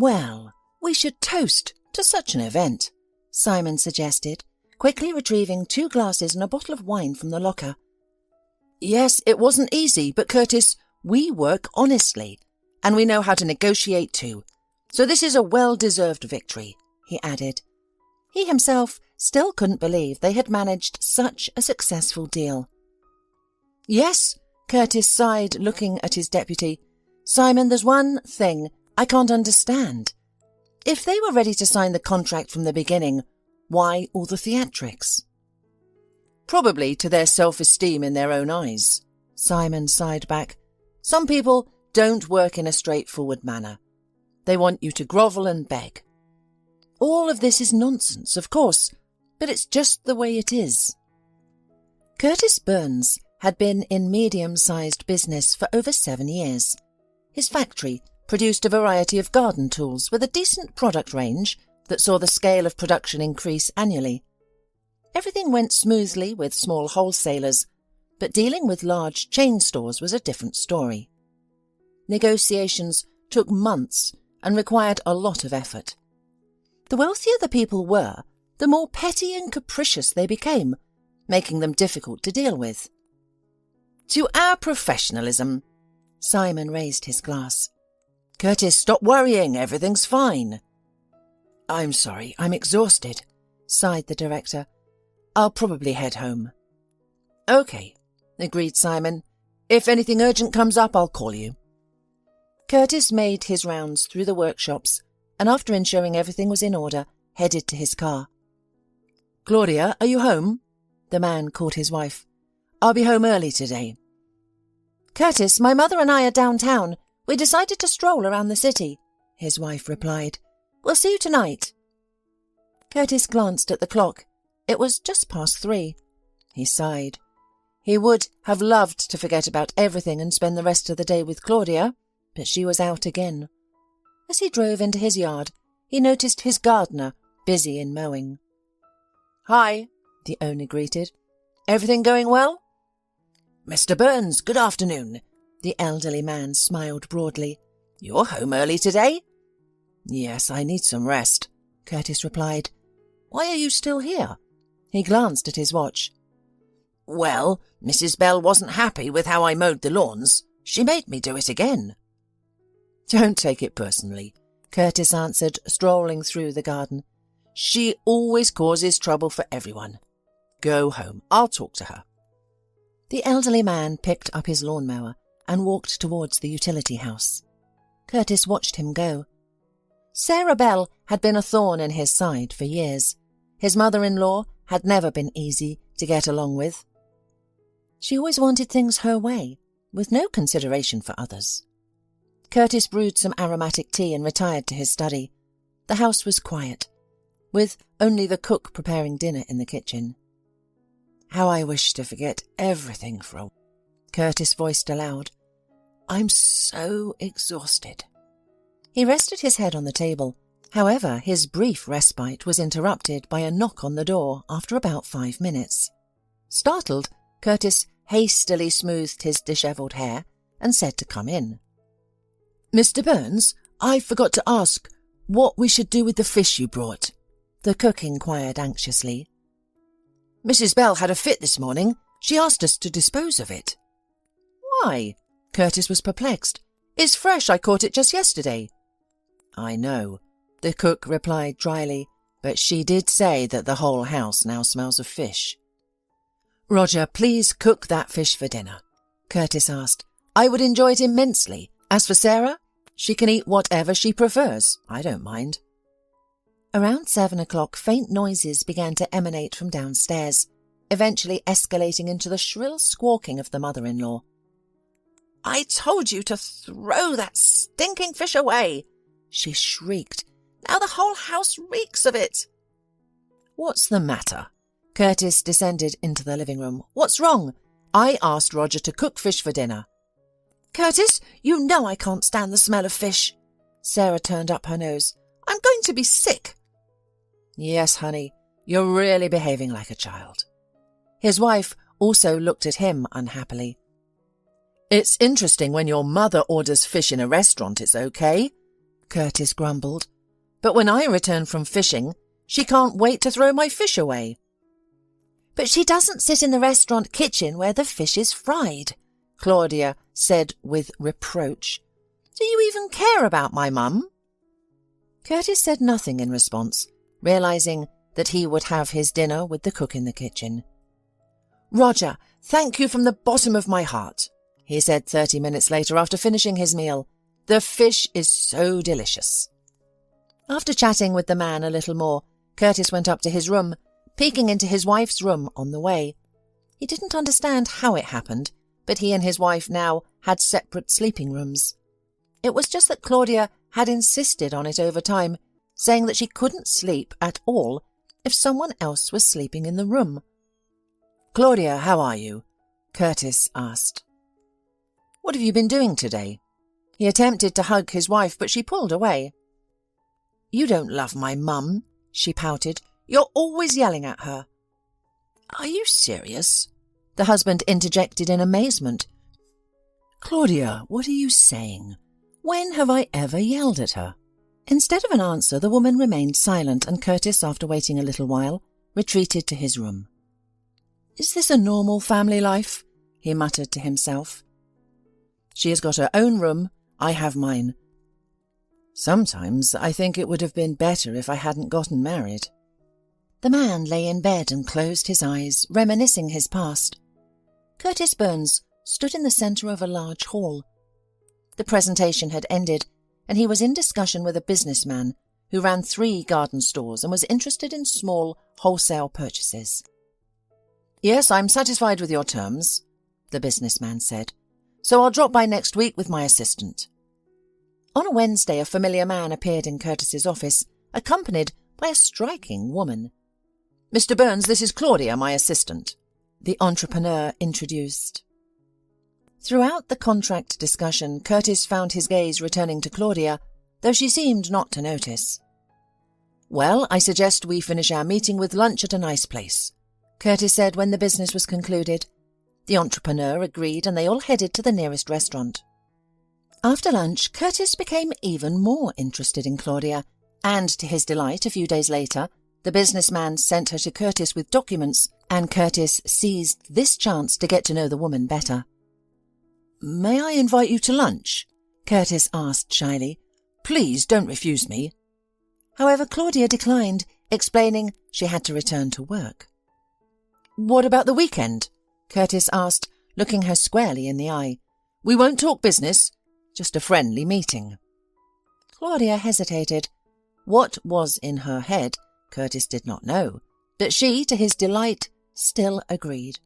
"Well, we should toast to such an event," Simon suggested, quickly retrieving 2 glasses and a bottle of wine from the locker. "Yes, it wasn't easy, but Curtis, we work honestly, and we know how to negotiate too. So this is a well-deserved victory," he added. He himself still couldn't believe they had managed such a successful deal. "Yes," Curtis sighed, looking at his deputy. "Simon, there's one thing I can't understand. If they were ready to sign the contract from the beginning, why all the theatrics?" "Probably to their self-esteem in their own eyes," Simon sighed back. "Some people don't work in a straightforward manner. They want you to grovel and beg. All of this is nonsense, of course, but it's just the way it is." Curtis Burns had been in medium-sized business for over 7 years. His factory produced a variety of garden tools with a decent product range that saw the scale of production increase annually. Everything went smoothly with small wholesalers, but dealing with large chain stores was a different story. Negotiations took months and required a lot of effort. The wealthier the people were, the more petty and capricious they became, making them difficult to deal with. "To our professionalism," Simon raised his glass. "Curtis, stop worrying, everything's fine." "I'm sorry, I'm exhausted," sighed the director. "I'll probably head home." "Okay," agreed Simon. "If anything urgent comes up, I'll call you." Curtis made his rounds through the workshops and, after ensuring everything was in order, headed to his car. "Claudia, are you home?" The man called his wife. "I'll be home early today." "Curtis, my mother and I are downtown. We decided to stroll around the city," his wife replied. "We'll see you tonight." Curtis glanced at the clock. It was just past 3. He sighed. He would have loved to forget about everything and spend the rest of the day with Claudia, but she was out again. As he drove into his yard, he noticed his gardener busy in mowing. "Hi," the owner greeted. "Everything going well?" "Mr. Burns, good afternoon." The elderly man smiled broadly. "You're home early today?" "Yes, I need some rest," Curtis replied. "Why are you still here?" He glanced at his watch. "Well, Mrs. Bell wasn't happy with how I mowed the lawns. She made me do it again." "Don't take it personally," Curtis answered, strolling through the garden. "She always causes trouble for everyone. Go home. I'll talk to her." The elderly man picked up his lawnmower and walked towards the utility house. Curtis watched him go. Sarah Bell had been a thorn in his side for years. His mother-in-law had never been easy to get along with. She always wanted things her way, with no consideration for others. Curtis brewed some aromatic tea and retired to his study. The house was quiet, with only the cook preparing dinner in the kitchen. "How I wish to forget everything for a while," Curtis voiced aloud. "I'm so exhausted." He rested his head on the table. However, his brief respite was interrupted by a knock on the door after about 5 minutes. Startled, Curtis hastily smoothed his dishevelled hair and said to come in. "Mr. Burns, I forgot to ask what we should do with the fish you brought," the cook inquired anxiously. "Mrs. Bell had a fit this morning. She asked us to dispose of it." "Why?" Curtis was perplexed. "It's fresh. I caught it just yesterday." "I know," the cook replied dryly, "but she did say that the whole house now smells of fish." "Roger, please cook that fish for dinner," Curtis asked. "I would enjoy it immensely. As for Sarah, she can eat whatever she prefers. I don't mind." Around 7 o'clock, faint noises began to emanate from downstairs, eventually escalating into the shrill squawking of the mother-in-law. "I told you to throw that stinking fish away," she shrieked. "Now the whole house reeks of it." "What's the matter?" Curtis descended into the living room. "What's wrong? I asked Roger to cook fish for dinner." "Curtis, you know I can't stand the smell of fish." Sarah turned up her nose. "I'm going to be sick." "Yes, honey, you're really behaving like a child." His wife also looked at him unhappily. "It's interesting when your mother orders fish in a restaurant, it's okay," Curtis grumbled. "But when I return from fishing, she can't wait to throw my fish away." "But she doesn't sit in the restaurant kitchen where the fish is fried," Claudia said with reproach. "Do you even care about my mum?" Curtis said nothing in response, realizing that he would have his dinner with the cook in the kitchen. "Roger, thank you from the bottom of my heart," he said 30 minutes later after finishing his meal. "The fish is so delicious." After chatting with the man a little more, Curtis went up to his room, peeking into his wife's room on the way. He didn't understand how it happened, but he and his wife now had separate sleeping rooms. It was just that Claudia had insisted on it over time, saying that she couldn't sleep at all if someone else was sleeping in the room. "Claudia, how are you?" Curtis asked. "What have you been doing today?" He attempted to hug his wife, but she pulled away. "You don't love my mum," she pouted. "You're always yelling at her." "Are you serious?" the husband interjected in amazement. "Claudia, what are you saying? When have I ever yelled at her?" Instead of an answer, the woman remained silent, and Curtis, after waiting a little while, retreated to his room. "Is this a normal family life?" he muttered to himself. "She has got her own room, I have mine. Sometimes I think it would have been better if I hadn't gotten married." The man lay in bed and closed his eyes, reminiscing his past. Curtis Burns stood in the centre of a large hall. The presentation had ended, and he was in discussion with a businessman who ran 3 garden stores and was interested in small wholesale purchases. "Yes, I'm satisfied with your terms," the businessman said, "so I'll drop by next week with my assistant." On a Wednesday, a familiar man appeared in Curtis's office, accompanied by a striking woman. "Mr. Burns, this is Claudia, my assistant," the entrepreneur introduced. Throughout the contract discussion, Curtis found his gaze returning to Claudia, though she seemed not to notice. "Well, I suggest we finish our meeting with lunch at a nice place," Curtis said when the business was concluded. The entrepreneur agreed, and they all headed to the nearest restaurant. After lunch, Curtis became even more interested in Claudia, and to his delight, a few days later, the businessman sent her to Curtis with documents, and Curtis seized this chance to get to know the woman better. "May I invite you to lunch?" Curtis asked shyly. "Please don't refuse me." However, Claudia declined, explaining she had to return to work. "What about the weekend?" Curtis asked, looking her squarely in the eye. "We won't talk business, just a friendly meeting." Claudia hesitated. What was in her head, Curtis did not know, but she, to his delight, still agreed.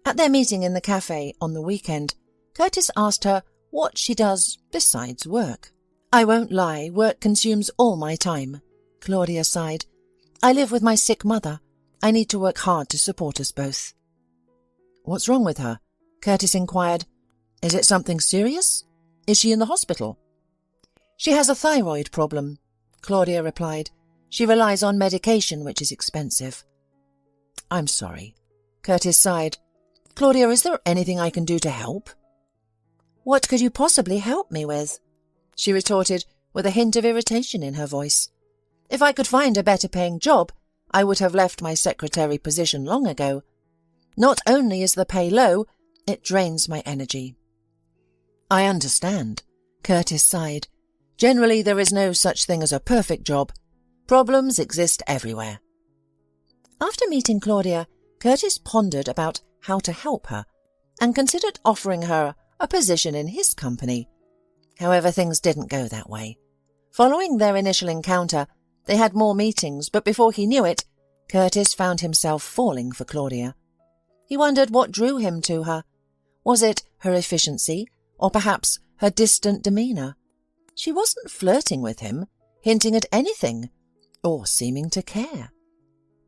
At their meeting in the cafe on the weekend, Curtis asked her what she does besides work. "I won't lie, work consumes all my time," Claudia sighed. "I live with my sick mother. I need to work hard to support us both." "What's wrong with her?" Curtis inquired. "Is it something serious? Is she in the hospital?" "She has a thyroid problem," Claudia replied. "She relies on medication, which is expensive." "I'm sorry." Curtis sighed. "Claudia, is there anything I can do to help?" "What could you possibly help me with?" she retorted, with a hint of irritation in her voice. "If I could find a better-paying job, I would have left my secretary position long ago. Not only is the pay low, it drains my energy." "I understand," Curtis sighed. "Generally, there is no such thing as a perfect job. Problems exist everywhere." After meeting Claudia, Curtis pondered about how to help her and considered offering her a position in his company. However, things didn't go that way. Following their initial encounter, they had more meetings, but before he knew it, Curtis found himself falling for Claudia. He wondered what drew him to her. Was it her efficiency, or perhaps her distant demeanour? She wasn't flirting with him, hinting at anything, or seeming to care.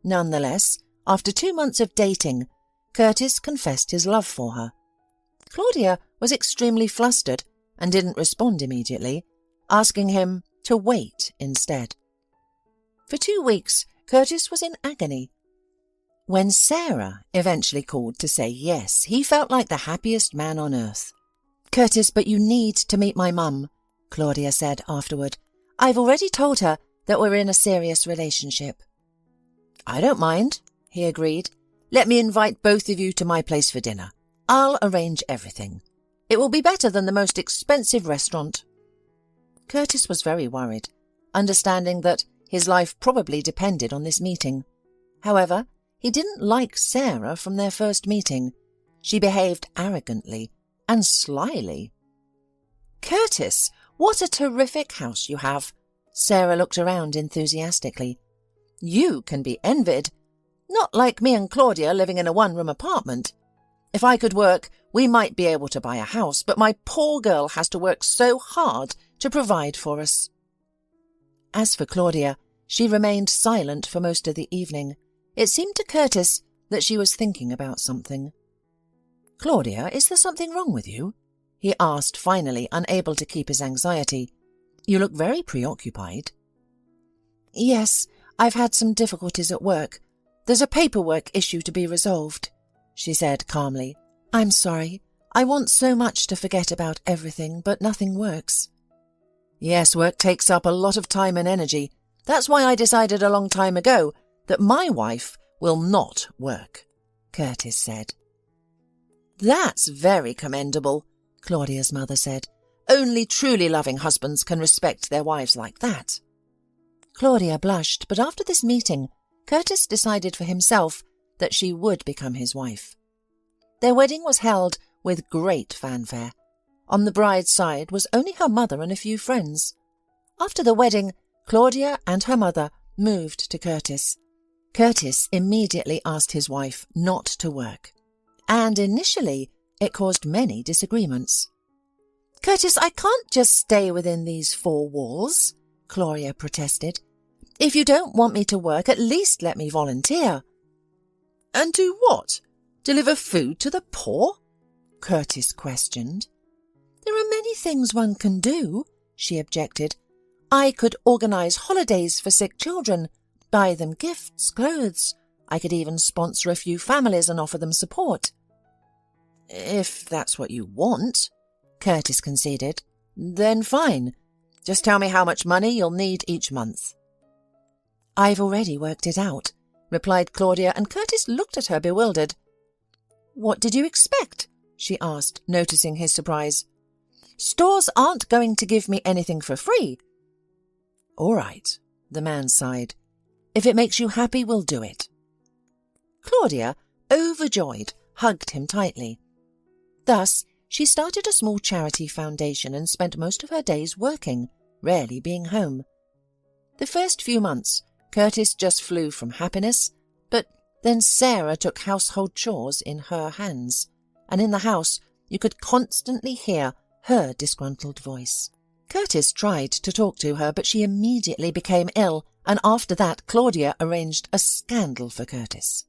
Nonetheless, after 2 months of dating, Curtis confessed his love for her. Claudia was extremely flustered and didn't respond immediately, asking him to wait instead. For 2 weeks, Curtis was in agony. When Sarah eventually called to say yes, he felt like the happiest man on earth. "Curtis, but you need to meet my mum," Claudia said afterward. "I've already told her that we're in a serious relationship." "I don't mind," he agreed. "Let me invite both of you to my place for dinner. I'll arrange everything. It will be better than the most expensive restaurant." Curtis was very worried, understanding that his life probably depended on this meeting. However, he didn't like Sarah from their first meeting. She behaved arrogantly and slyly. "Curtis, what a terrific house you have!" Sarah looked around enthusiastically. "You can be envied. Not like me and Claudia living in a one-room apartment. If I could work, we might be able to buy a house, but my poor girl has to work so hard to provide for us." As for Claudia, she remained silent for most of the evening. It seemed to Curtis that she was thinking about something. "Claudia, is there something wrong with you?" he asked finally, unable to keep his anxiety. "You look very preoccupied." "Yes, I've had some difficulties at work. There's a paperwork issue to be resolved," she said calmly. "I'm sorry. I want so much to forget about everything, but nothing works." "Yes, work takes up a lot of time and energy. That's why I decided a long time ago that my wife will not work," Curtis said. "That's very commendable," Claudia's mother said. "Only truly loving husbands can respect their wives like that." Claudia blushed, but after this meeting, Curtis decided for himself that she would become his wife. Their wedding was held with great fanfare. On the bride's side was only her mother and a few friends. After the wedding, Claudia and her mother moved to Curtis. Curtis immediately asked his wife not to work, and initially it caused many disagreements. "Curtis, I can't just stay within these four walls," Claudia protested. "If you don't want me to work, at least let me volunteer." "And do what? Deliver food to the poor?" Curtis questioned. "There are many things one can do," she objected. "I could organize holidays for sick children, buy them gifts, clothes. I could even sponsor a few families and offer them support." "If that's what you want," Curtis conceded, "then fine. Just tell me how much money you'll need each month." "I've already worked it out," replied Claudia, and Curtis looked at her bewildered. "What did you expect?" she asked, noticing his surprise. "Stores aren't going to give me anything for free." "All right," the man sighed. "If it makes you happy, we'll do it." Claudia, overjoyed, hugged him tightly. Thus, she started a small charity foundation and spent most of her days working, rarely being home. The first few months, Curtis just flew from happiness, but then Sarah took household chores in her hands, and in the house you could constantly hear her disgruntled voice. Curtis tried to talk to her, but she immediately became ill, and after that Claudia arranged a scandal for Curtis.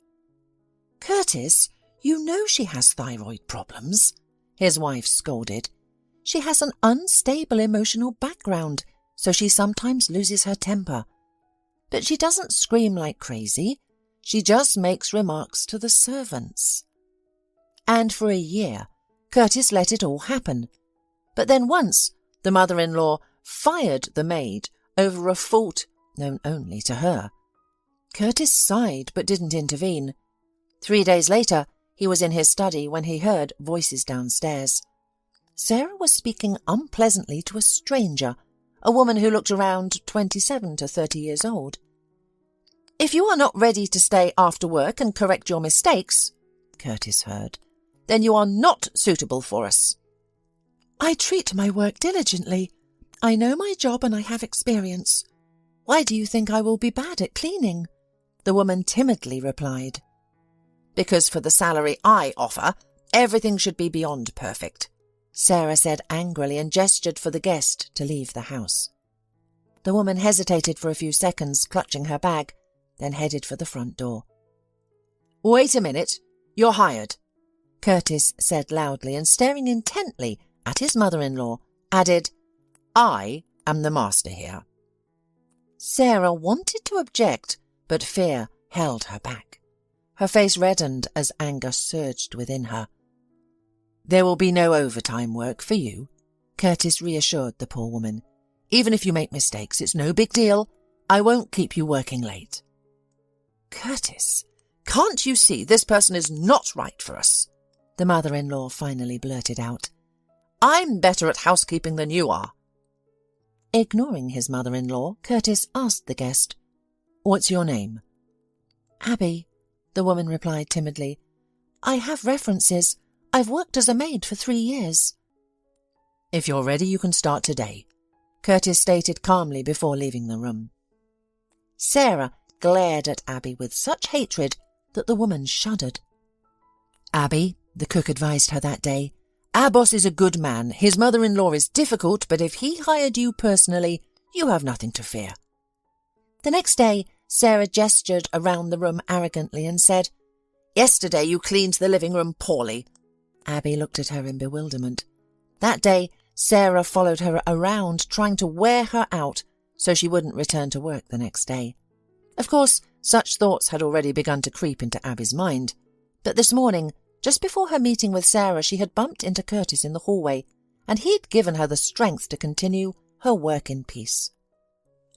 "Curtis, you know she has thyroid problems," his wife scolded. "She has an unstable emotional background, so she sometimes loses her temper. But she doesn't scream like crazy. She just makes remarks to the servants." And for a year, Curtis let it all happen. But then once, the mother-in-law fired the maid over a fault known only to her. Curtis sighed but didn't intervene. 3 days later, he was in his study when he heard voices downstairs. Sarah was speaking unpleasantly to a stranger, a woman who looked around 27 to 30 years old. "If you are not ready to stay after work and correct your mistakes," Curtis heard, "then you are not suitable for us." "I treat my work diligently. I know my job and I have experience. Why do you think I will be bad at cleaning?" the woman timidly replied. "Because for the salary I offer, everything should be beyond perfect," Sarah said angrily and gestured for the guest to leave the house. The woman hesitated for a few seconds, clutching her bag, then headed for the front door. "Wait a minute. You're hired," Curtis said loudly, and staring intently at his mother-in-law, added, "I am the master here." Sarah wanted to object, but fear held her back. Her face reddened as anger surged within her. "There will be no overtime work for you," Curtis reassured the poor woman. "Even if you make mistakes, it's no big deal. I won't keep you working late." "Curtis, can't you see this person is not right for us?" the mother-in-law finally blurted out. "I'm better at housekeeping than you are." Ignoring his mother-in-law, Curtis asked the guest, "What's your name?" "Abby," the woman replied timidly. "I have references. I've worked as a maid for 3 years." "If you're ready, you can start today," Curtis stated calmly before leaving the room. Sarah glared at Abby with such hatred that the woman shuddered. "Abby," the cook advised her that day, "our boss is a good man. His mother-in-law is difficult, but if he hired you personally, you have nothing to fear." The next day, Sarah gestured around the room arrogantly and said, "Yesterday you cleaned the living room poorly." Abby looked at her in bewilderment. That day, Sarah followed her around, trying to wear her out so she wouldn't return to work the next day. Of course, such thoughts had already begun to creep into Abby's mind, but this morning, just before her meeting with Sarah, she had bumped into Curtis in the hallway, and he'd given her the strength to continue her work in peace.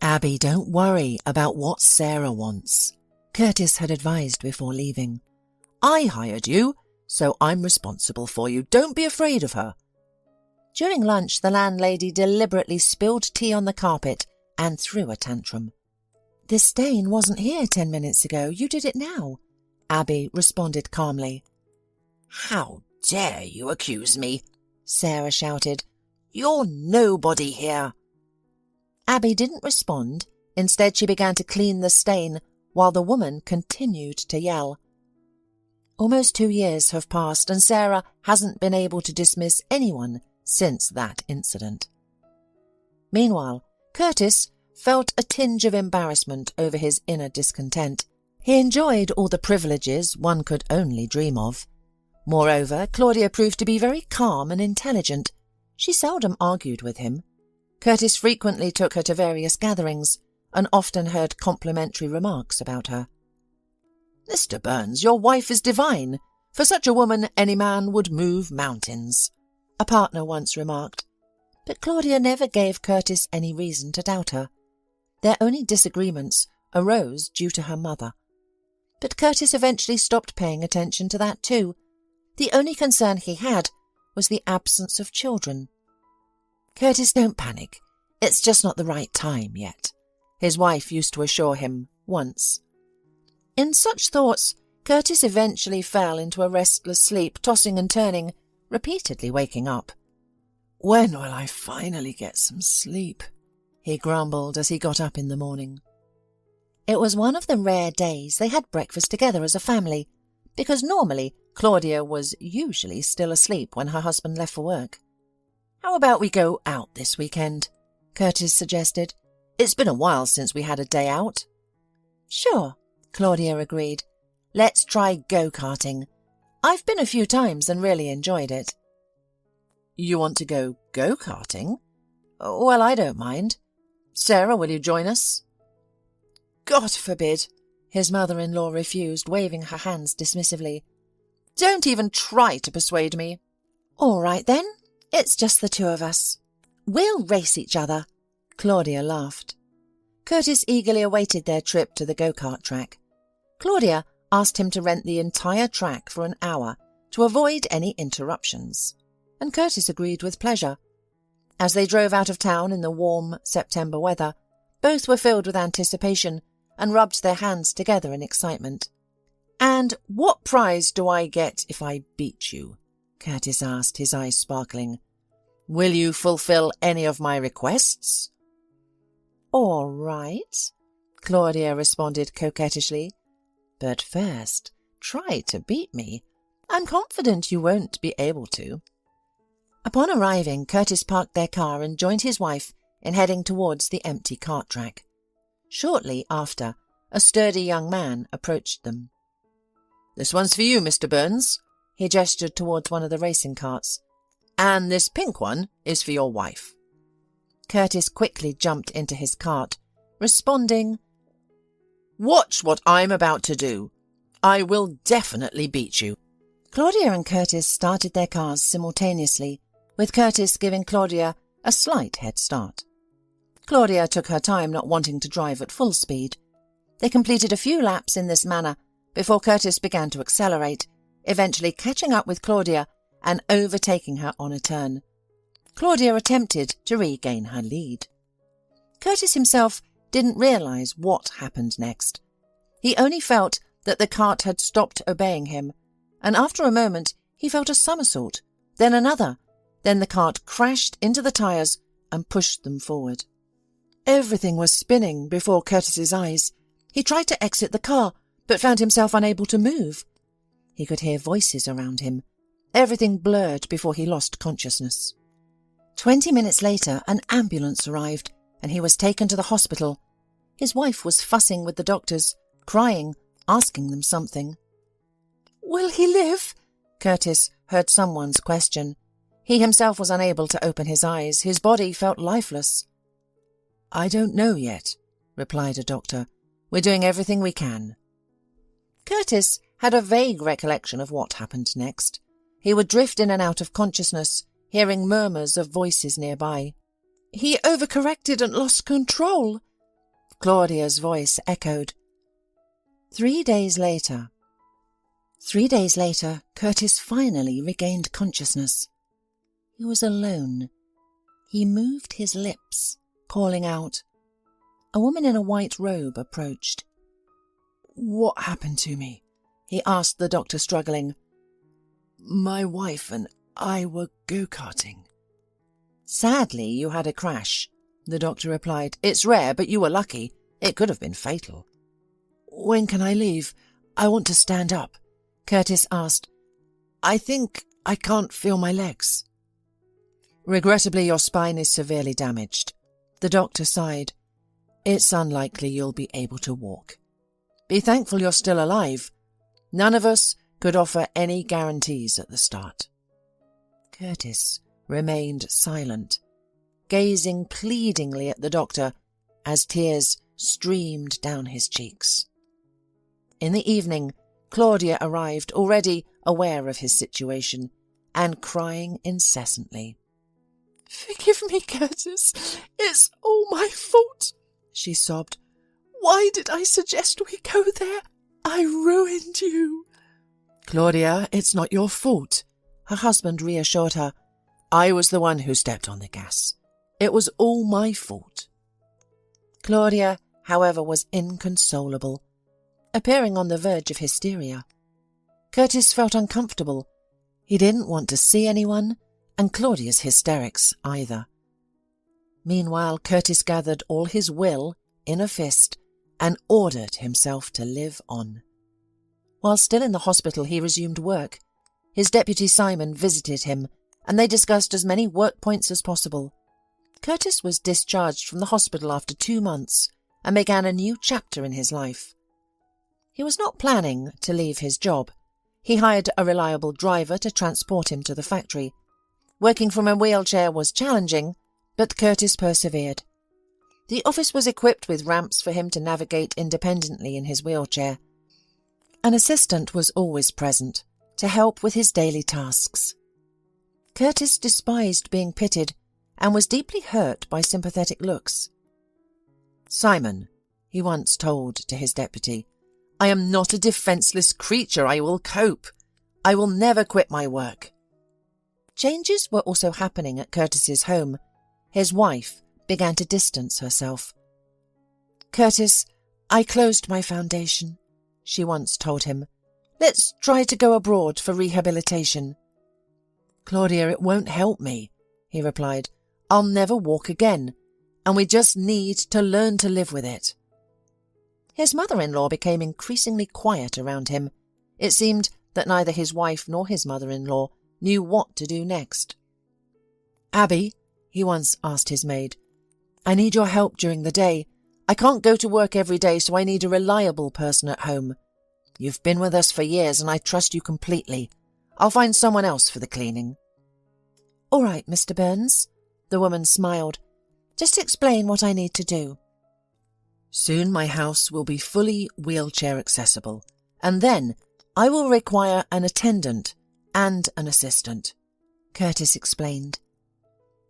"Abby, don't worry about what Sarah wants," Curtis had advised before leaving. "I hired you, so I'm responsible for you. Don't be afraid of her." During lunch, the landlady deliberately spilled tea on the carpet and threw a tantrum. "This stain wasn't here 10 minutes ago. You did it now," Abby responded calmly. "How dare you accuse me?" Sarah shouted. "You're nobody here." Abby didn't respond. Instead, she began to clean the stain while the woman continued to yell. Almost 2 years have passed, and Sarah hasn't been able to dismiss anyone since that incident. Meanwhile, Curtis felt a tinge of embarrassment over his inner discontent. He enjoyed all the privileges one could only dream of. Moreover, Claudia proved to be very calm and intelligent. She seldom argued with him. Curtis frequently took her to various gatherings and often heard complimentary remarks about her. "Mr. Burns, your wife is divine. For such a woman, any man would move mountains," a partner once remarked. But Claudia never gave Curtis any reason to doubt her. Their only disagreements arose due to her mother. But Curtis eventually stopped paying attention to that too. The only concern he had was the absence of children. "Curtis, don't panic. It's just not the right time yet," his wife used to assure him once. In such thoughts, Curtis eventually fell into a restless sleep, tossing and turning, repeatedly waking up. "When will I finally get some sleep?" he grumbled as he got up in the morning. It was one of the rare days they had breakfast together as a family, because normally Claudia was usually still asleep when her husband left for work. "How about we go out this weekend?" Curtis suggested. "It's been a while since we had a day out." "Sure," Claudia agreed. "Let's try go-karting. I've been a few times and really enjoyed it." "You want to go go-karting? Well, I don't mind. Sarah, will you join us?" "God forbid," his mother-in-law refused, waving her hands dismissively. "Don't even try to persuade me." "All right then, it's just the two of us. We'll race each other," Claudia laughed. Curtis eagerly awaited their trip to the go-kart track. Claudia asked him to rent the entire track for an hour to avoid any interruptions, and Curtis agreed with pleasure. As they drove out of town in the warm September weather, both were filled with anticipation and rubbed their hands together in excitement. "And what prize do I get if I beat you?" Curtis asked, his eyes sparkling. "Will you fulfill any of my requests?" "All right," Claudia responded coquettishly. "But first, try to beat me. I'm confident you won't be able to." Upon arriving, Curtis parked their car and joined his wife in heading towards the empty kart track. Shortly after, a sturdy young man approached them. "This one's for you, Mr. Burns." He gestured towards one of the racing carts. "And this pink one is for your wife." Curtis quickly jumped into his cart, responding, "Watch what I'm about to do. I will definitely beat you." Claudia and Curtis started their cars simultaneously, with Curtis giving Claudia a slight head start. Claudia took her time, not wanting to drive at full speed. They completed a few laps in this manner before Curtis began to accelerate, eventually catching up with Claudia and overtaking her on a turn. Claudia attempted to regain her lead. Curtis himself didn't realise what happened next. He only felt that the cart had stopped obeying him, and after a moment he felt a somersault, then another. Then the cart crashed into the tyres and pushed them forward. Everything was spinning before Curtis's eyes. He tried to exit the car, but found himself unable to move. He could hear voices around him. Everything blurred before he lost consciousness. 20 minutes later, an ambulance arrived, and he was taken to the hospital. His wife was fussing with the doctors, crying, asking them something. "Will he live?" Curtis heard someone's question. He himself was unable to open his eyes. His body felt lifeless. "I don't know yet," replied a doctor. "We're doing everything we can." Curtis had a vague recollection of what happened next. He would drift in and out of consciousness, hearing murmurs of voices nearby. "He overcorrected and lost control," Claudia's voice echoed. 3 days later. 3 days later, Curtis finally regained consciousness. He was alone. He moved his lips, calling out. A woman in a white robe approached. "What happened to me?" he asked the doctor, struggling. "My wife and I were go-karting." "Sadly, you had a crash," the doctor replied. "It's rare, but you were lucky. It could have been fatal." "When can I leave? I want to stand up," Curtis asked. "I think I can't feel my legs." "Regrettably, your spine is severely damaged." The doctor sighed. "It's unlikely you'll be able to walk. Be thankful you're still alive. None of us could offer any guarantees at the start." Curtis remained silent, gazing pleadingly at the doctor as tears streamed down his cheeks. In the evening, Claudia arrived, already aware of his situation, and crying incessantly. "Forgive me, Curtis. It's all my fault," she sobbed. "Why did I suggest we go there? I ruined you." "Claudia, it's not your fault," her husband reassured her. "I was the one who stepped on the gas. It was all my fault." Claudia, however, was inconsolable, appearing on the verge of hysteria. Curtis felt uncomfortable. He didn't want to see anyone, and Claudia's hysterics either. Meanwhile, Curtis gathered all his will in a fist and ordered himself to live on. While still in the hospital, he resumed work. His deputy Simon visited him, and they discussed as many work points as possible. Curtis was discharged from the hospital after 2 months and began a new chapter in his life. He was not planning to leave his job. He hired a reliable driver to transport him to the factory. Working from a wheelchair was challenging, but Curtis persevered. The office was equipped with ramps for him to navigate independently in his wheelchair. An assistant was always present to help with his daily tasks. Curtis despised being pitied and was deeply hurt by sympathetic looks. "Simon," he once told to his deputy, "I am not a defenceless creature. I will cope. I will never quit my work." Changes were also happening at Curtis's home. His wife began to distance herself. "Curtis, I closed my foundation," she once told him. "Let's try to go abroad for rehabilitation." "Claudia, it won't help me," he replied. "I'll never walk again, and we just need to learn to live with it." His mother-in-law became increasingly quiet around him. It seemed that neither his wife nor his mother-in-law knew what to do next. "Abby," he once asked his maid, "I need your help during the day. I can't go to work every day, so I need a reliable person at home. You've been with us for years, and I trust you completely. I'll find someone else for the cleaning." "All right, Mr. Burns," the woman smiled. "Just explain what I need to do." "Soon my house will be fully wheelchair accessible, and then I will require an attendant and an assistant," Curtis explained.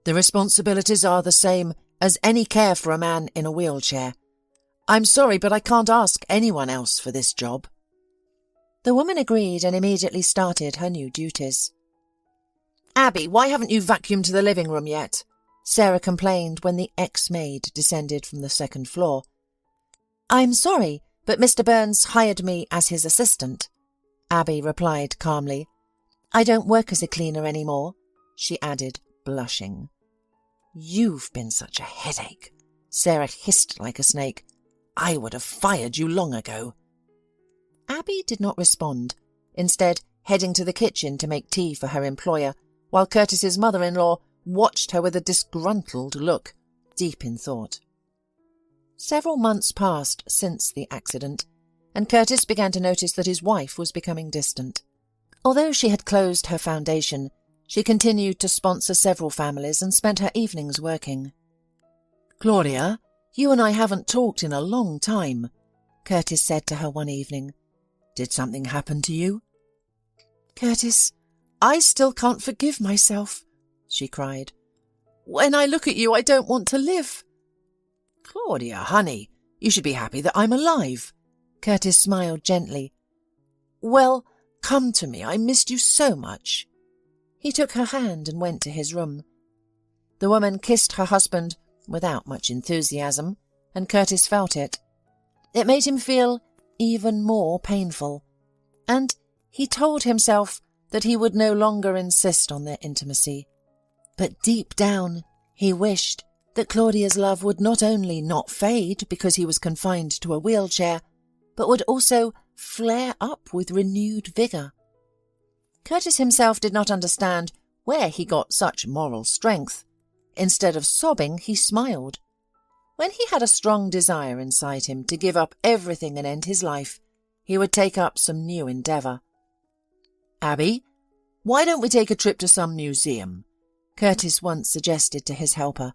The responsibilities are the same as any care for a man in a wheelchair. I'm sorry, but I can't ask anyone else for this job." The woman agreed and immediately started her new duties. "Abby, why haven't you vacuumed the living room yet?" Sarah complained when the ex-maid descended from the second floor. "I'm sorry, but Mr. Burns hired me as his assistant," Abby replied calmly. "I don't work as a cleaner anymore," she added, blushing. "You've been such a headache," Sarah hissed like a snake. "I would have fired you long ago." Abby did not respond, instead heading to the kitchen to make tea for her employer, while Curtis's mother-in-law watched her with a disgruntled look, deep in thought. Several months passed since the accident, and Curtis began to notice that his wife was becoming distant. Although she had closed her foundation, she continued to sponsor several families and spent her evenings working. "Claudia, you and I haven't talked in a long time," Curtis said to her one evening. "Did something happen to you?" "Curtis, I still can't forgive myself," she cried. "When I look at you, I don't want to live." "Claudia, honey, you should be happy that I'm alive." Curtis smiled gently. "Well, come to me. I missed you so much." He took her hand and went to his room. The woman kissed her husband without much enthusiasm, and Curtis felt it. It made him feel even more painful, and he told himself that he would no longer insist on their intimacy. But deep down, he wished that Claudia's love would not only not fade because he was confined to a wheelchair, but would also flare up with renewed vigour. Curtis himself did not understand where he got such moral strength. Instead of sobbing, he smiled. When he had a strong desire inside him to give up everything and end his life, he would take up some new endeavour. "Abby, why don't we take a trip to some museum?" Curtis once suggested to his helper.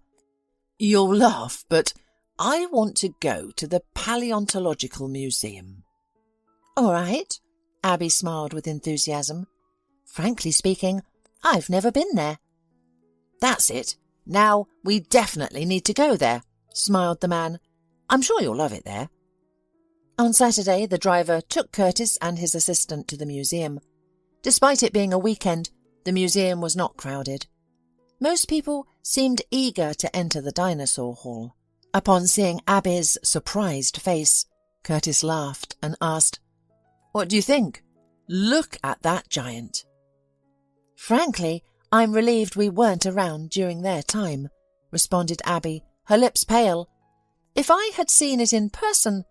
"You'll laugh, but I want to go to the Paleontological Museum." "All right," Abby smiled with enthusiasm. "Frankly speaking, I've never been there." "That's it. Now we definitely need to go there," smiled the man. "I'm sure you'll love it there." On Saturday, the driver took Curtis and his assistant to the museum. Despite it being a weekend, the museum was not crowded. Most people seemed eager to enter the dinosaur hall. Upon seeing Abby's surprised face, Curtis laughed and asked, "What do you think? Look at that giant." "Frankly, I'm relieved we weren't around during their time," responded Abby, her lips pale. "If I had seen it in person,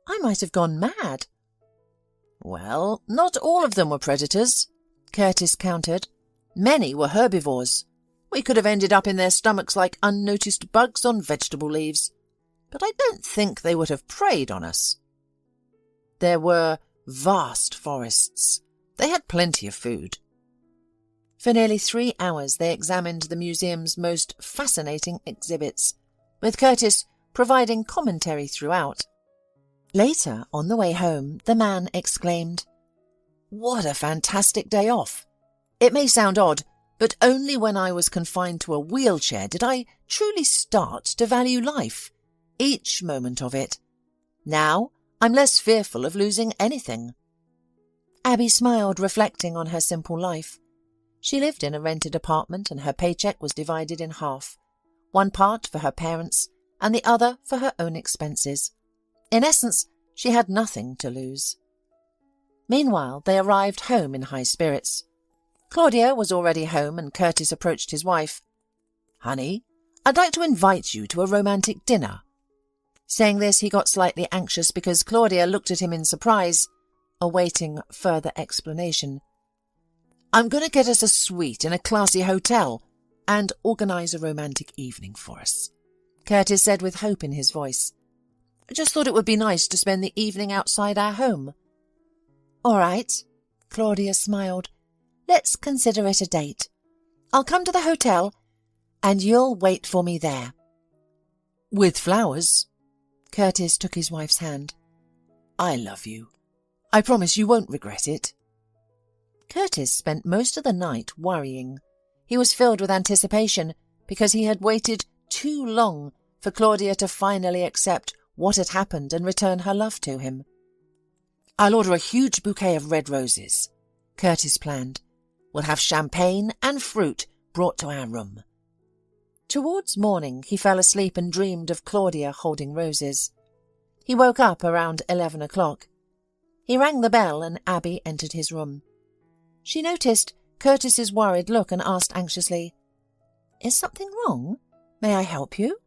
I might have gone mad." "Well, not all of them were predators," Curtis countered. "Many were herbivores. We could have ended up in their stomachs like unnoticed bugs on vegetable leaves. But I don't think they would have preyed on us." There were vast forests. They had plenty of food. For nearly 3 hours they examined the museum's most fascinating exhibits, with Curtis providing commentary throughout. Later, on the way home, the man exclaimed, "What a fantastic day off! It may sound odd, but only when I was confined to a wheelchair did I truly start to value life, each moment of it. Now I'm less fearful of losing anything." Abby smiled, reflecting on her simple life. She lived in a rented apartment and her paycheck was divided in half, one part for her parents and the other for her own expenses. In essence, she had nothing to lose. Meanwhile, they arrived home in high spirits. Claudia was already home and Curtis approached his wife. "Honey, I'd like to invite you to a romantic dinner." Saying this, he got slightly anxious because Claudia looked at him in surprise, awaiting further explanation. "I'm going to get us a suite in a classy hotel and organise a romantic evening for us," Curtis said with hope in his voice. "I just thought it would be nice to spend the evening outside our home." "All right," Claudia smiled. "Let's consider it a date. I'll come to the hotel and you'll wait for me there." "With flowers?" Curtis took his wife's hand. "I love you. I promise you won't regret it." Curtis spent most of the night worrying. He was filled with anticipation, because he had waited too long for Claudia to finally accept what had happened and return her love to him. "I'll order a huge bouquet of red roses," Curtis planned. "We'll have champagne and fruit brought to our room." Towards morning he fell asleep and dreamed of Claudia holding roses. He woke up around 11 o'clock. He rang the bell and Abby entered his room. She noticed Curtis's worried look and asked anxiously, "Is something wrong? May I help you?"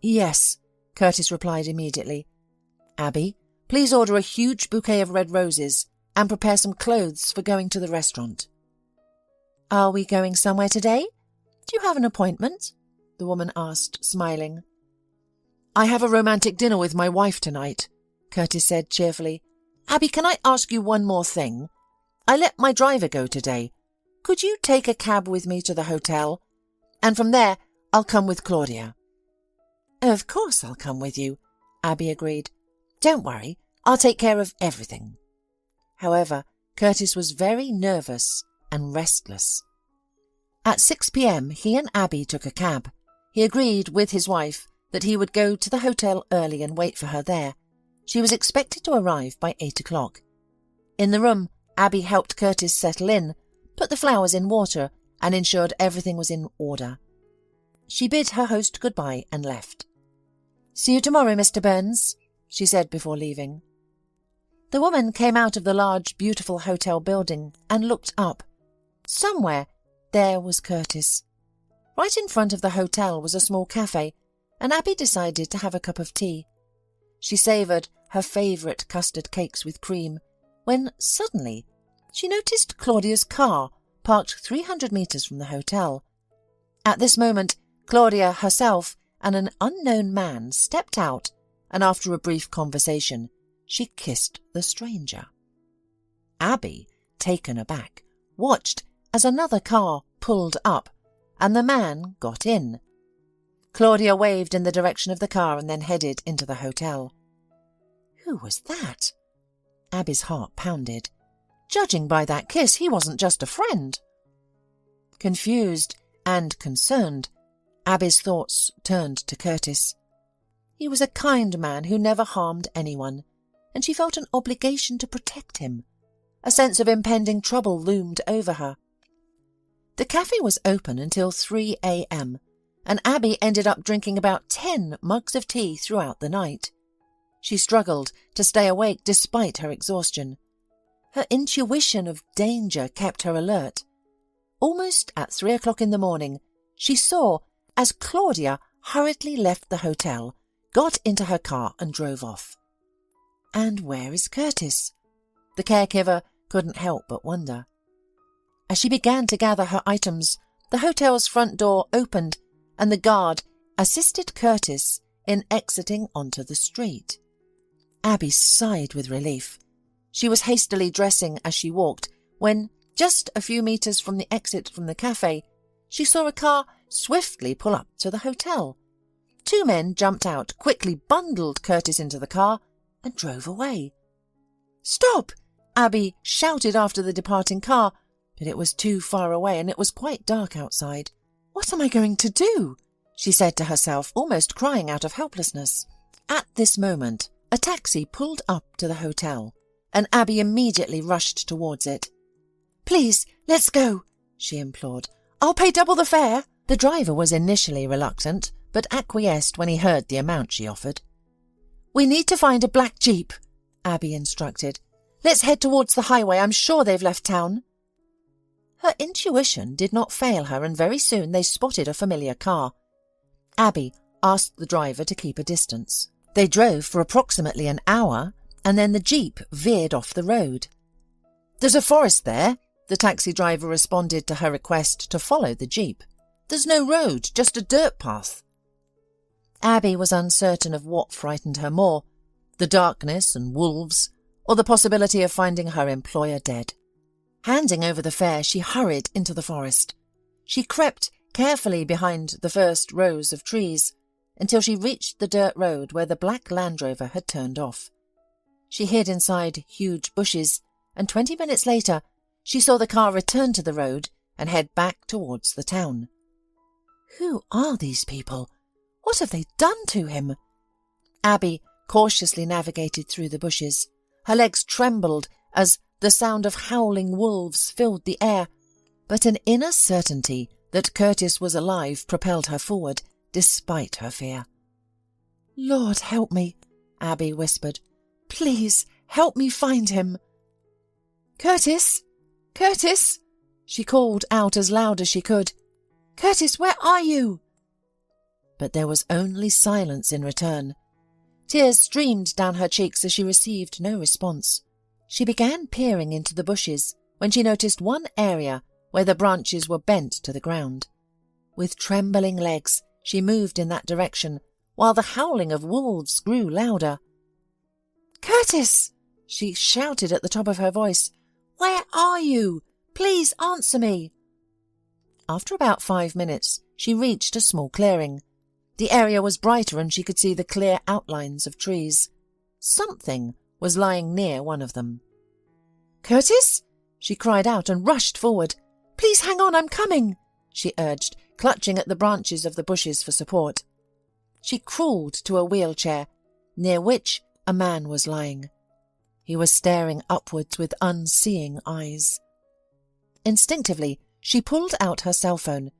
"Yes," Curtis replied immediately. "Abby, please order a huge bouquet of red roses and prepare some clothes for going to the restaurant." "Are we going somewhere today? Do you have an appointment?" the woman asked, smiling. "I have a romantic dinner with my wife tonight," Curtis said cheerfully. "Abby, can I ask you one more thing? I let my driver go today. Could you take a cab with me to the hotel? And from there, I'll come with Claudia." "Of course I'll come with you," Abby agreed. "Don't worry, I'll take care of everything." However, Curtis was very nervous and restless. At 6 p.m. he and Abby took a cab. He agreed with his wife that he would go to the hotel early and wait for her there. She was expected to arrive by 8 o'clock. In the room, Abby helped Curtis settle in, put the flowers in water, and ensured everything was in order. She bid her host goodbye and left. "See you tomorrow, Mr. Burns," she said before leaving. The woman came out of the large, beautiful hotel building and looked up. Somewhere there was Curtis. Right in front of the hotel was a small cafe, and Abby decided to have a cup of tea. She savoured her favourite custard cakes with cream, when suddenly she noticed Claudia's car parked 300 metres from the hotel. At this moment, Claudia herself and an unknown man stepped out, and after a brief conversation, she kissed the stranger. Abby, taken aback, watched as another car pulled up, and the man got in. Claudia waved in the direction of the car and then headed into the hotel. Who was that? Abby's heart pounded. Judging by that kiss, he wasn't just a friend. Confused and concerned, Abby's thoughts turned to Curtis. He was a kind man who never harmed anyone, and she felt an obligation to protect him. A sense of impending trouble loomed over her. The cafe was open until 3 a.m., and Abby ended up drinking about 10 mugs of tea throughout the night. She struggled to stay awake despite her exhaustion. Her intuition of danger kept her alert. Almost at 3 o'clock in the morning, she saw as Claudia hurriedly left the hotel, got into her car and drove off. And where is Curtis? The caregiver couldn't help but wonder. As she began to gather her items, the hotel's front door opened and the guard assisted Curtis in exiting onto the street. Abby sighed with relief. She was hastily dressing as she walked when, just a few meters from the exit from the cafe, she saw a car swiftly pull up to the hotel. 2 men jumped out, quickly bundled Curtis into the car, and drove away. "Stop!" Abby shouted after the departing car, but it was too far away and it was quite dark outside. "What am I going to do?" she said to herself, almost crying out of helplessness. At this moment, a taxi pulled up to the hotel, and Abby immediately rushed towards it. "Please, let's go," she implored. "I'll pay double the fare." The driver was initially reluctant, but acquiesced when he heard the amount she offered. "We need to find a black jeep," Abby instructed. "Let's head towards the highway. I'm sure they've left town." Her intuition did not fail her, and very soon they spotted a familiar car. Abby asked the driver to keep a distance. They drove for approximately an hour, and then the jeep veered off the road. "There's a forest there," the taxi driver responded to her request to follow the jeep. "There's no road, just a dirt path." Abby was uncertain of what frightened her more, the darkness and wolves, or the possibility of finding her employer dead. Handing over the fare, she hurried into the forest. She crept carefully behind the first rows of trees until she reached the dirt road where the black Land Rover had turned off. She hid inside huge bushes, and 20 minutes later she saw the car return to the road and head back towards the town. Who are these people? What have they done to him? Abby cautiously navigated through the bushes. Her legs trembled as the sound of howling wolves filled the air, but an inner certainty that Curtis was alive propelled her forward, despite her fear. "Lord, help me," Abby whispered. "Please, help me find him." "Curtis! Curtis!" she called out as loud as she could. "Curtis, where are you?" But there was only silence in return. Tears streamed down her cheeks as she received no response. She began peering into the bushes when she noticed one area where the branches were bent to the ground. With trembling legs, she moved in that direction, while the howling of wolves grew louder. "Curtis!" she shouted at the top of her voice. "Where are you? Please answer me." After about 5 minutes, she reached a small clearing. The area was brighter and she could see the clear outlines of trees. Something was lying near one of them. "Curtis!" she cried out and rushed forward. "Please hang on, I'm coming," she urged, clutching at the branches of the bushes for support. She crawled to a wheelchair, near which a man was lying. He was staring upwards with unseeing eyes. Instinctively, she pulled out her cell phone.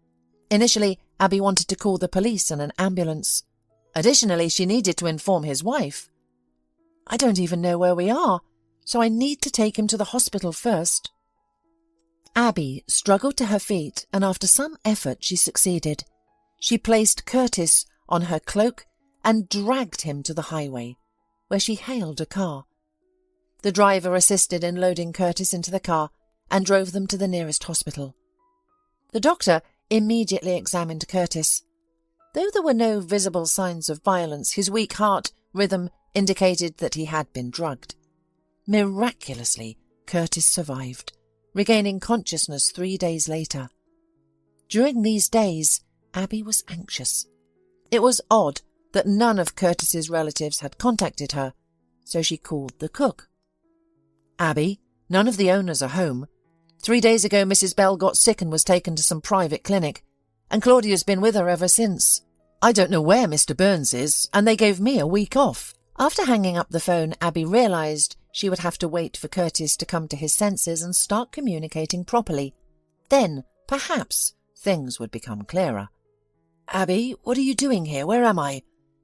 Initially, Abby wanted to call the police and an ambulance. Additionally, she needed to inform his wife. "I don't even know where we are, so I need to take him to the hospital first." Abby struggled to her feet, and after some effort she succeeded. She placed Curtis on her cloak and dragged him to the highway, where she hailed a car. The driver assisted in loading Curtis into the car and drove them to the nearest hospital. The doctor immediately examined Curtis. Though there were no visible signs of violence, his weak heart rhythm indicated that he had been drugged. Miraculously, Curtis survived, regaining consciousness 3 days later. During these days, Abby was anxious. It was odd that none of Curtis's relatives had contacted her, so she called the cook. "Abby, none of the owners are home. 3 days ago Mrs. Bell got sick and was taken to some private clinic, and Claudia's been with her ever since. I don't know where Mr. Burns is, and they gave me a week off." After hanging up the phone, Abby realised she would have to wait for Curtis to come to his senses and start communicating properly. Then, perhaps, things would become clearer. "Abby, what are you doing here? Where am I?"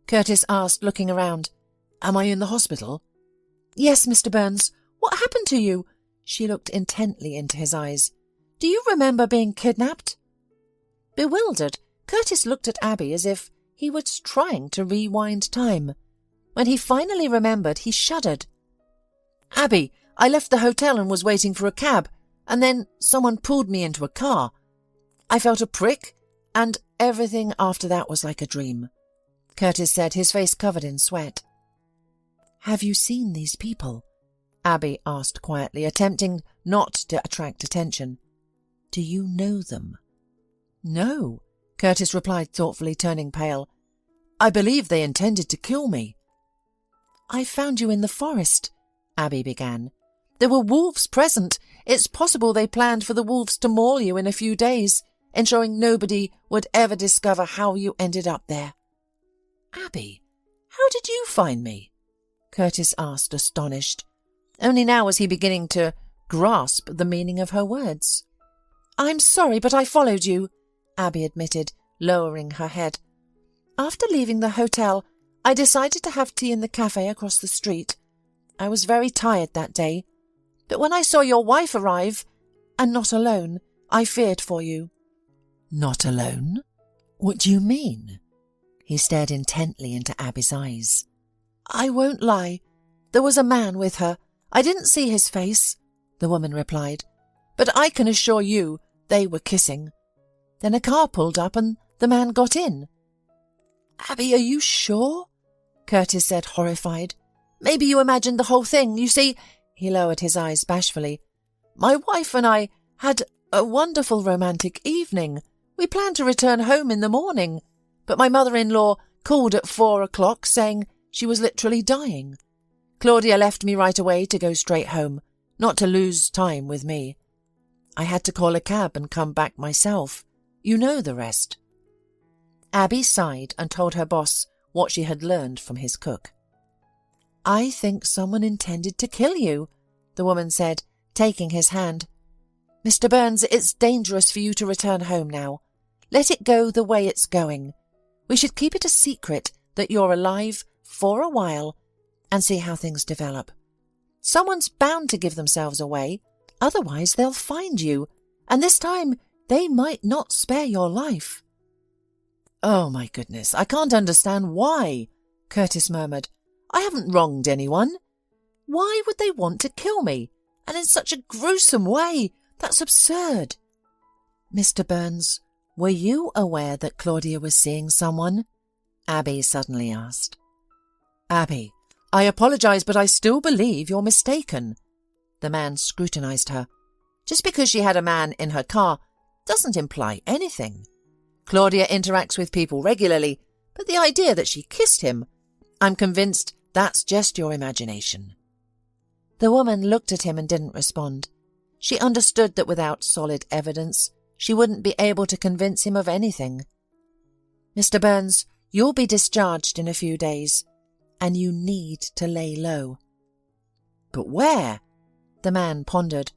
Curtis asked, looking around. "Am I in the hospital?" "Yes, Mr. Burns. What happened to you?" She looked intently into his eyes. "Do you remember being kidnapped?" Bewildered, Curtis looked at Abby as if he was trying to rewind time. When he finally remembered, he shuddered. "Abby, I left the hotel and was waiting for a cab, and then someone pulled me into a car. I felt a prick, and everything after that was like a dream," Curtis said, his face covered in sweat. "Have you seen these people?" Abby asked quietly, attempting not to attract attention. "Do you know them?" "No," Curtis replied thoughtfully, turning pale. "I believe they intended to kill me." "I found you in the forest," Abby began. "There were wolves present. It's possible they planned for the wolves to maul you in a few days, ensuring nobody would ever discover how you ended up there." "Abby, how did you find me?" Curtis asked, astonished. Only now was he beginning to grasp the meaning of her words. "I'm sorry, but I followed you," Abby admitted, lowering her head. "After leaving the hotel, I decided to have tea in the cafe across the street. I was very tired that day, but when I saw your wife arrive, and not alone, I feared for you." "Not alone? What do you mean?" He stared intently into Abby's eyes. "I won't lie. There was a man with her. I didn't see his face," the woman replied, "but I can assure you they were kissing. Then a car pulled up and the man got in." "Abby, are you sure?" Curtis said, horrified. "Maybe you imagined the whole thing. You see," he lowered his eyes bashfully, "my wife and I had a wonderful romantic evening. We planned to return home in the morning, but my mother-in-law called at 4 o'clock saying she was literally dying. Claudia left me right away to go straight home, not to lose time with me. I had to call a cab and come back myself. You know the rest." Abby sighed and told her boss what she had learned from his cook. "I think someone intended to kill you," the woman said, taking his hand. "Mr. Burns, it's dangerous for you to return home now. Let it go the way it's going. We should keep it a secret that you're alive for a while and see how things develop. Someone's bound to give themselves away, otherwise they'll find you, and this time they might not spare your life." "Oh my goodness, I can't understand why," Curtis murmured. "I haven't wronged anyone. Why would they want to kill me? And in such a gruesome way? That's absurd." "Mr. Burns, were you aware that Claudia was seeing someone?" Abby suddenly asked. "Abby, I apologize, but I still believe you're mistaken." The man scrutinized her. "Just because she had a man in her car doesn't imply anything. Claudia interacts with people regularly, but the idea that she kissed him, I'm convinced that's just your imagination." The woman looked at him and didn't respond. She understood that without solid evidence, she wouldn't be able to convince him of anything. "Mr. Burns, you'll be discharged in a few days, and you need to lay low." "But where?" The man pondered.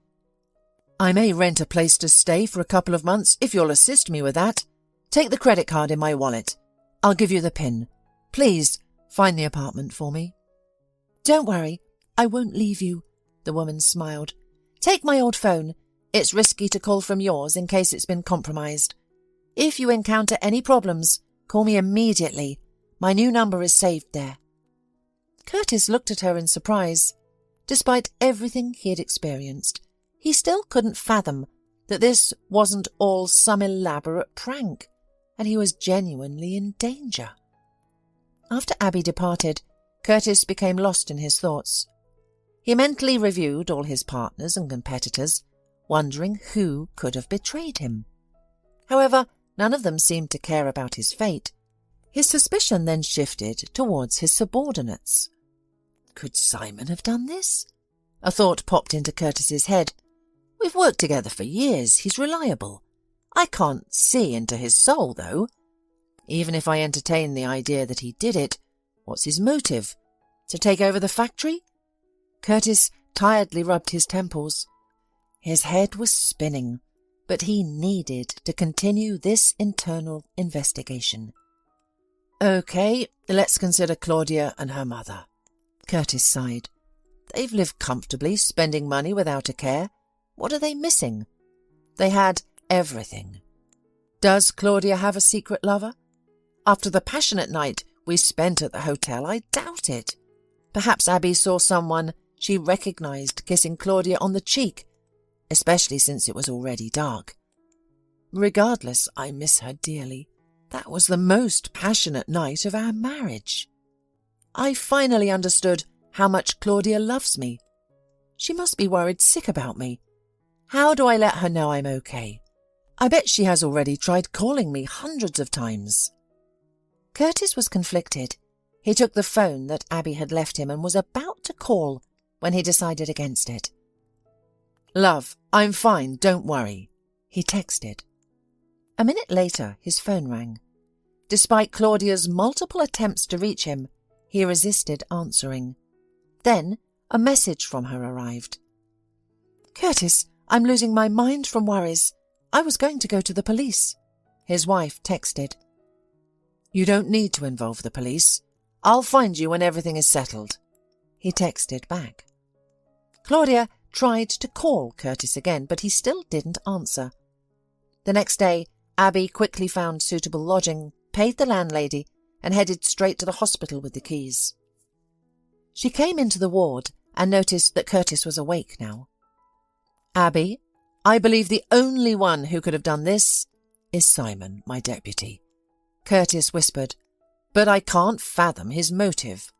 "I may rent a place to stay for a couple of months if you'll assist me with that. Take the credit card in my wallet. I'll give you the PIN. Please find the apartment for me." "Don't worry, I won't leave you," the woman smiled. "Take my old phone. It's risky to call from yours in case it's been compromised. If you encounter any problems, call me immediately. My new number is saved there." Curtis looked at her in surprise. Despite everything he had experienced, he still couldn't fathom that this wasn't all some elaborate prank, and he was genuinely in danger. After Abby departed, Curtis became lost in his thoughts. He mentally reviewed all his partners and competitors, wondering who could have betrayed him. However, none of them seemed to care about his fate. His suspicion then shifted towards his subordinates. Could Simon have done this? A thought popped into Curtis's head. We've worked together for years. He's reliable. I can't see into his soul, though. Even if I entertain the idea that he did it, what's his motive? To take over the factory? Curtis tiredly rubbed his temples. His head was spinning, but he needed to continue this internal investigation. Okay, let's consider Claudia and her mother. Curtis sighed. They've lived comfortably, spending money without a care. What are they missing? They had everything. Does Claudia have a secret lover? After the passionate night we spent at the hotel, I doubt it. Perhaps Abby saw someone she recognized kissing Claudia on the cheek, especially since it was already dark. Regardless, I miss her dearly. That was the most passionate night of our marriage. I finally understood how much Claudia loves me. She must be worried sick about me. How do I let her know I'm okay? I bet she has already tried calling me hundreds of times. Curtis was conflicted. He took the phone that Abby had left him and was about to call when he decided against it. Love, I'm fine, don't worry, he texted. A minute later, his phone rang. Despite Claudia's multiple attempts to reach him, he resisted answering. Then a message from her arrived. Curtis, I'm losing my mind from worries. I was going to go to the police. His wife texted. You don't need to involve the police. I'll find you when everything is settled. He texted back. Claudia tried to call Curtis again, but he still didn't answer. The next day, Abby quickly found suitable lodging, paid the landlady, and headed straight to the hospital with the keys. She came into the ward and noticed that Curtis was awake now. Abby, I believe the only one who could have done this is Simon, my deputy. Curtis whispered, but I can't fathom his motive.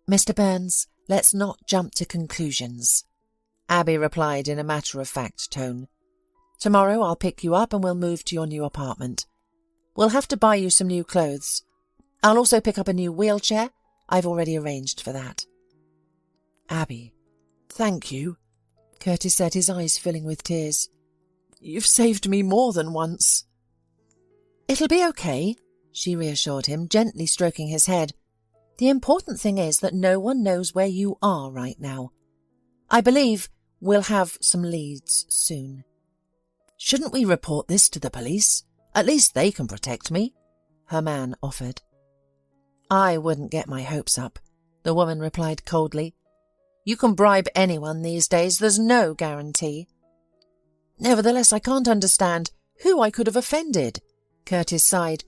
Mr. Burns, let's not jump to conclusions. Abby replied in a matter-of-fact tone. Tomorrow I'll pick you up and we'll move to your new apartment. We'll have to buy you some new clothes. I'll also pick up a new wheelchair. I've already arranged for that. Abby, thank you, Curtis said, his eyes filling with tears. You've saved me more than once. It'll be okay, she reassured him, gently stroking his head. "The important thing is that no one knows where you are right now. I believe we'll have some leads soon." "Shouldn't we report this to the police? At least they can protect me," her man offered. "I wouldn't get my hopes up," the woman replied coldly. "You can bribe anyone these days, there's no guarantee." "Nevertheless, I can't understand who I could have offended," Curtis sighed.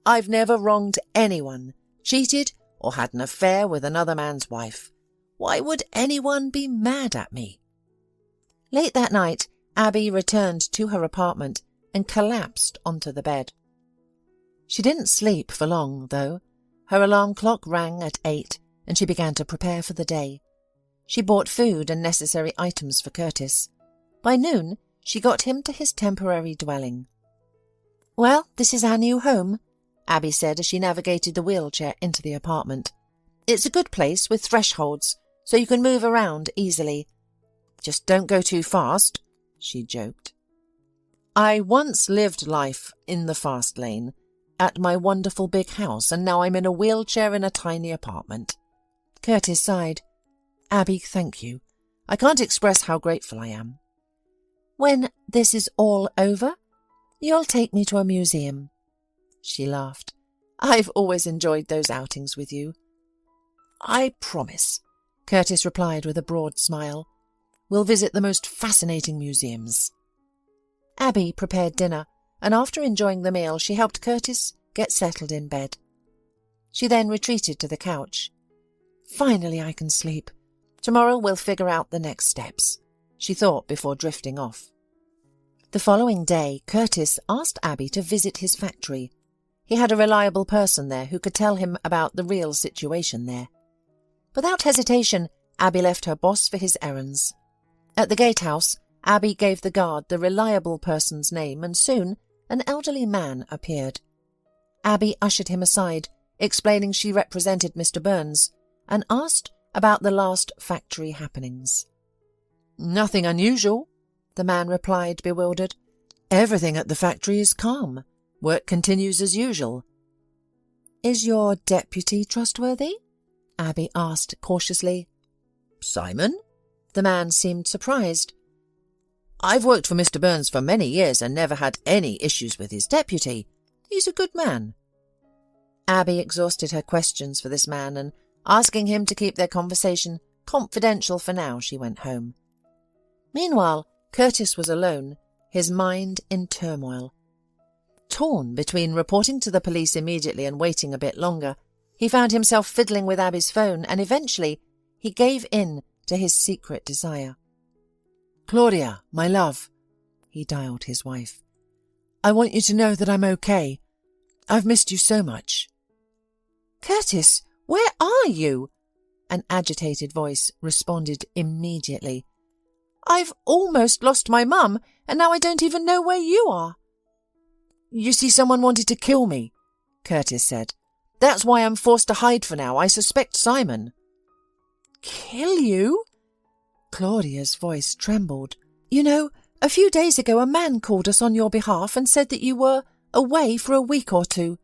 "I've never wronged anyone, cheated, or had an affair with another man's wife. Why would anyone be mad at me?" Late that night, Abby returned to her apartment and collapsed onto the bed. She didn't sleep for long, though. Her alarm clock rang at 8, and she began to prepare for the day. She bought food and necessary items for Curtis. By noon, she got him to his temporary dwelling. "Well, this is our new home," Abby said as she navigated the wheelchair into the apartment. "It's a good place with thresholds, so you can move around easily. Just don't go too fast," she joked. "I once lived life in the fast lane at my wonderful big house, and now I'm in a wheelchair in a tiny apartment." Curtis sighed. "Abby, thank you. I can't express how grateful I am. When this is all over, you'll take me to a museum." She laughed. "I've always enjoyed those outings with you." "I promise," Curtis replied with a broad smile. "We'll visit the most fascinating museums." Abby prepared dinner, and after enjoying the meal, she helped Curtis get settled in bed. She then retreated to the couch. "Finally I can sleep. Tomorrow we'll figure out the next steps," she thought before drifting off. The following day, Curtis asked Abby to visit his factory. He had a reliable person there who could tell him about the real situation there. Without hesitation, Abby left her boss for his errands. At the gatehouse, Abby gave the guard the reliable person's name, and soon an elderly man appeared. Abby ushered him aside, explaining she represented Mr. Burns, and asked about the last factory happenings. "Nothing unusual," the man replied, bewildered. "Everything at the factory is calm. Work continues as usual." "Is your deputy trustworthy?" Abby asked cautiously. "Simon?" The man seemed surprised. "I've worked for Mr. Burns for many years and never had any issues with his deputy. He's a good man." Abby exhausted her questions for this man, and asking him to keep their conversation confidential for now, she went home. Meanwhile, Curtis was alone, his mind in turmoil. Torn between reporting to the police immediately and waiting a bit longer, he found himself fiddling with Abby's phone, and eventually he gave in to his secret desire. "Claudia, my love," he dialed his wife. "I want you to know that I'm okay. I've missed you so much." "Curtis, where are you?" An agitated voice responded immediately. "I've almost lost my mum, and now I don't even know where you are." "You see, someone wanted to kill me," Curtis said. "That's why I'm forced to hide for now. I suspect Simon." "Kill you?" Claudia's voice trembled. "You know, a few days ago a man called us on your behalf and said that you were away for a week or two,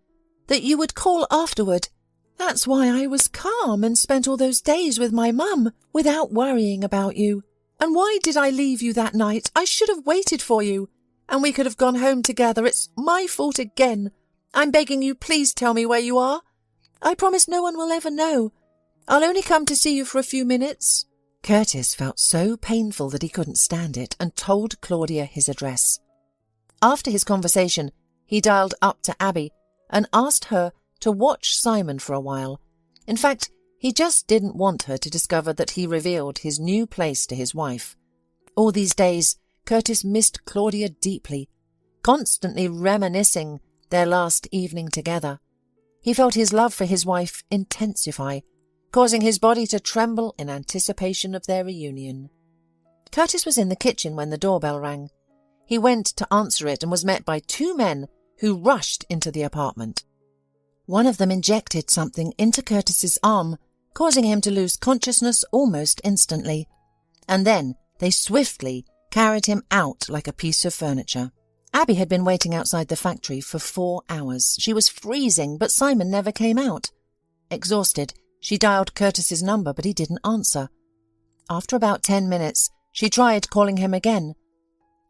that you would call afterward. That's why I was calm and spent all those days with my mum without worrying about you. And why did I leave you that night? I should have waited for you, and we could have gone home together. It's my fault again. I'm begging you, please tell me where you are. I promise no one will ever know. I'll only come to see you for a few minutes." Curtis felt so painful that he couldn't stand it and told Claudia his address. After his conversation, he dialed up to Abby and asked her to watch Simon for a while. In fact, he just didn't want her to discover that he revealed his new place to his wife. All these days, Curtis missed Claudia deeply, constantly reminiscing their last evening together. He felt his love for his wife intensify, causing his body to tremble in anticipation of their reunion. Curtis was in the kitchen when the doorbell rang. He went to answer it and was met by two men who rushed into the apartment. One of them injected something into Curtis's arm, causing him to lose consciousness almost instantly, and then they swiftly carried him out like a piece of furniture. Abby had been waiting outside the factory for 4 hours. She was freezing, but Simon never came out. Exhausted, she dialed Curtis's number, but he didn't answer. After about 10 minutes, she tried calling him again.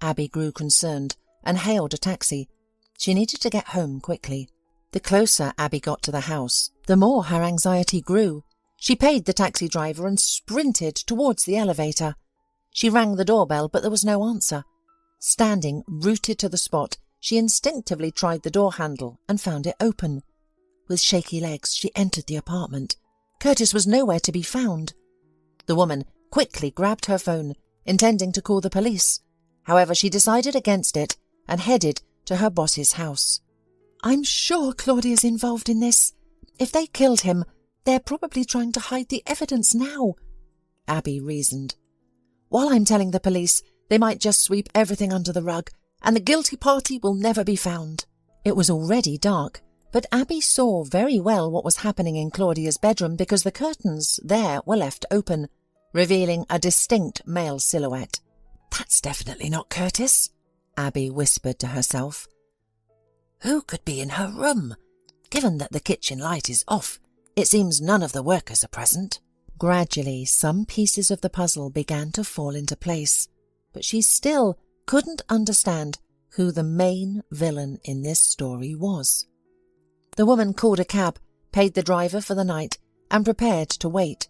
Abby grew concerned and hailed a taxi. She needed to get home quickly. The closer Abby got to the house, the more her anxiety grew. She paid the taxi driver and sprinted towards the elevator. She rang the doorbell, but there was no answer. Standing rooted to the spot, she instinctively tried the door handle and found it open. With shaky legs, she entered the apartment. Curtis was nowhere to be found. The woman quickly grabbed her phone, intending to call the police. However, she decided against it and headed to her boss's house. "I'm sure Claudia's involved in this. If they killed him, they're probably trying to hide the evidence now," Abby reasoned. "While I'm telling the police, they might just sweep everything under the rug, and the guilty party will never be found." It was already dark, but Abby saw very well what was happening in Claudia's bedroom because the curtains there were left open, revealing a distinct male silhouette. "That's definitely not Curtis," Abby whispered to herself. "Who could be in her room? Given that the kitchen light is off, it seems none of the workers are present." Gradually, some pieces of the puzzle began to fall into place, but she still couldn't understand who the main villain in this story was. The woman called a cab, paid the driver for the night, and prepared to wait.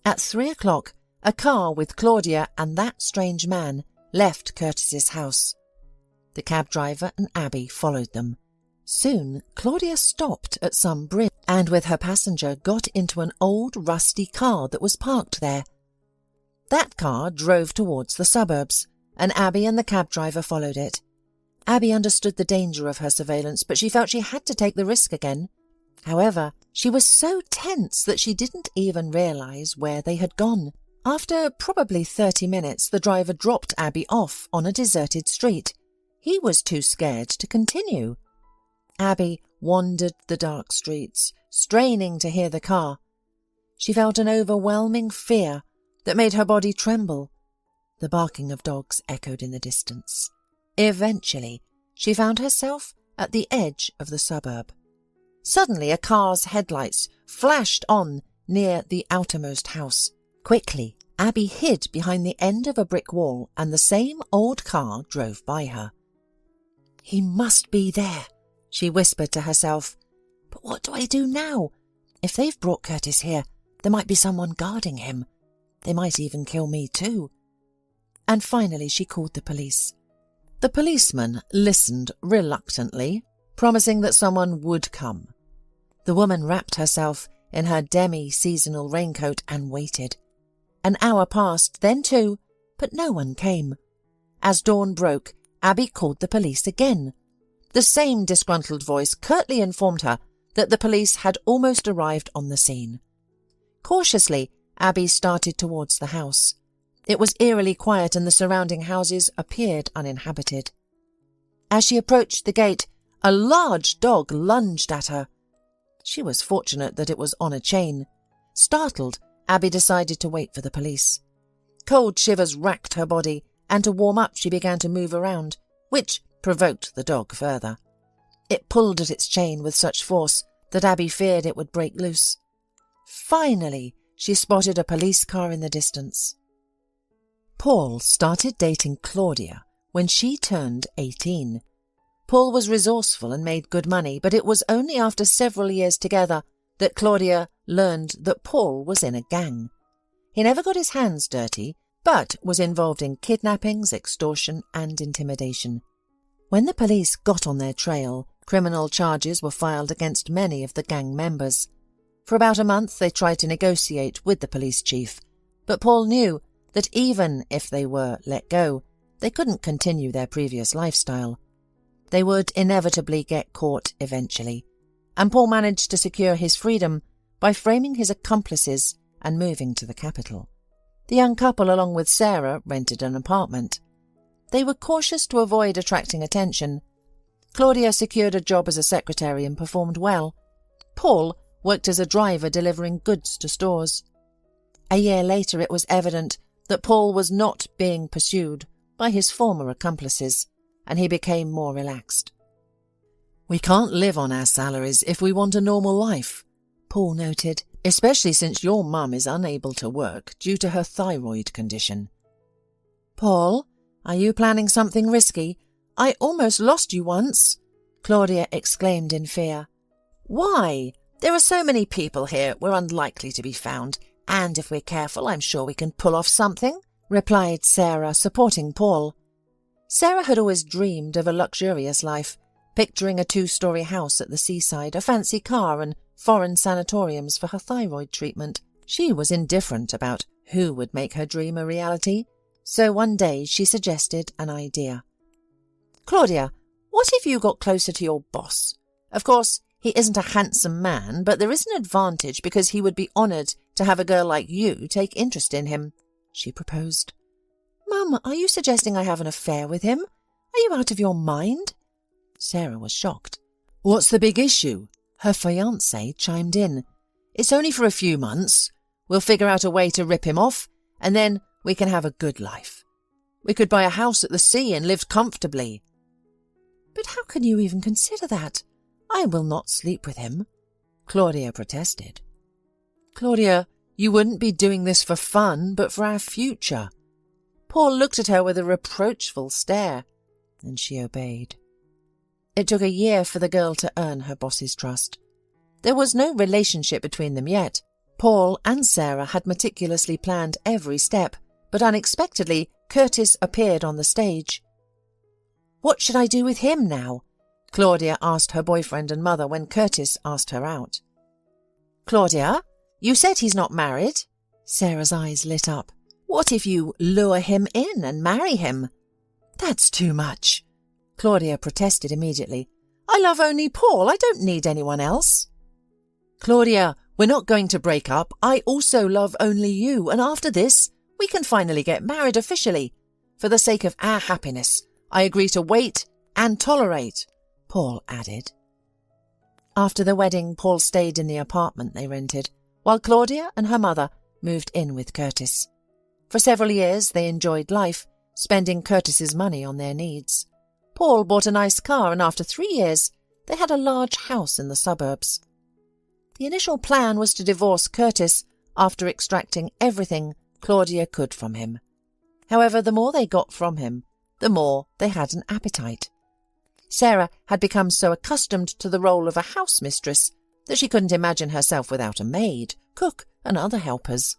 At 3 o'clock, a car with Claudia and that strange man left Curtis's house. The cab driver and Abby followed them. Soon, Claudia stopped at some bridge and with her passenger got into an old rusty car that was parked there. That car drove towards the suburbs, and Abby and the cab driver followed it. Abby understood the danger of her surveillance, but she felt she had to take the risk again. However, she was so tense that she didn't even realize where they had gone. After probably 30 minutes, the driver dropped Abby off on a deserted street. He was too scared to continue. Abby wandered the dark streets, straining to hear the car. She felt an overwhelming fear that made her body tremble. The barking of dogs echoed in the distance. Eventually, she found herself at the edge of the suburb. Suddenly, a car's headlights flashed on near the outermost house. Quickly, Abby hid behind the end of a brick wall, and the same old car drove by her. "He must be there," she whispered to herself. "But what do I do now? If they've brought Curtis here, there might be someone guarding him. They might even kill me too." And finally she called the police. The policeman listened reluctantly, promising that someone would come. The woman wrapped herself in her demi-seasonal raincoat and waited. An hour passed, then 2, but no one came. As dawn broke, Abby called the police again. The same disgruntled voice curtly informed her that the police had almost arrived on the scene. Cautiously, Abby started towards the house. It was eerily quiet and the surrounding houses appeared uninhabited. As she approached the gate, a large dog lunged at her. She was fortunate that it was on a chain. Startled, Abby decided to wait for the police. Cold shivers racked her body, and to warm up she began to move around, which provoked the dog further. It pulled at its chain with such force that Abby feared it would break loose. Finally, she spotted a police car in the distance. Paul started dating Claudia when she turned 18. Paul was resourceful and made good money, but it was only after several years together that Claudia learned that Paul was in a gang. He never got his hands dirty, but was involved in kidnappings, extortion and intimidation. When the police got on their trail, criminal charges were filed against many of the gang members. For about a month they tried to negotiate with the police chief, but Paul knew that even if they were let go, they couldn't continue their previous lifestyle. They would inevitably get caught eventually, and Paul managed to secure his freedom by framing his accomplices and moving to the capital. The young couple, along with Sarah, rented an apartment. They were cautious to avoid attracting attention. Claudia secured a job as a secretary and performed well. Paul worked as a driver delivering goods to stores. A year later it was evident that Paul was not being pursued by his former accomplices. and he became more relaxed. "We can't live on our salaries if we want a normal life," Paul noted, "especially since your mum is unable to work due to her thyroid condition." "Paul, are you planning something risky? I almost lost you once," Claudia exclaimed in fear. "Why? There are so many people here, we're unlikely to be found, and if we're careful, I'm sure we can pull off something," replied Sarah, supporting Paul. Sarah had always dreamed of a luxurious life, picturing a 2-story house at the seaside, a fancy car, and foreign sanatoriums for her thyroid treatment. She was indifferent about who would make her dream a reality, so one day she suggested an idea. "Claudia, what if you got closer to your boss? Of course, he isn't a handsome man, but there is an advantage because he would be honoured to have a girl like you take interest in him," she proposed. "Mum, are you suggesting I have an affair with him? Are you out of your mind?" Sarah was shocked. "What's the big issue?" Her fiancé chimed in. "It's only for a few months. We'll figure out a way to rip him off, and then we can have a good life. We could buy a house at the sea and live comfortably." "But how can you even consider that? I will not sleep with him," Claudia protested. "Claudia, you wouldn't be doing this for fun, but for our future." Paul looked at her with a reproachful stare, and she obeyed. It took a year for the girl to earn her boss's trust. There was no relationship between them yet. Paul and Sarah had meticulously planned every step, but unexpectedly Curtis appeared on the stage. "What should I do with him now?" Claudia asked her boyfriend and mother when Curtis asked her out. "Claudia, you said he's not married." Sarah's eyes lit up. "What if you lure him in and marry him?" "That's too much," Claudia protested immediately. "I love only Paul. I don't need anyone else." "Claudia, we're not going to break up. I also love only you, and after this, we can finally get married officially. For the sake of our happiness, I agree to wait and tolerate," Paul added. After the wedding, Paul stayed in the apartment they rented, while Claudia and her mother moved in with Curtis. For several years they enjoyed life, spending Curtis's money on their needs. Paul bought a nice car, and after 3 years they had a large house in the suburbs. The initial plan was to divorce Curtis after extracting everything Claudia could from him. However, the more they got from him, the more they had an appetite. Sarah had become so accustomed to the role of a house mistress that she couldn't imagine herself without a maid, cook, and other helpers.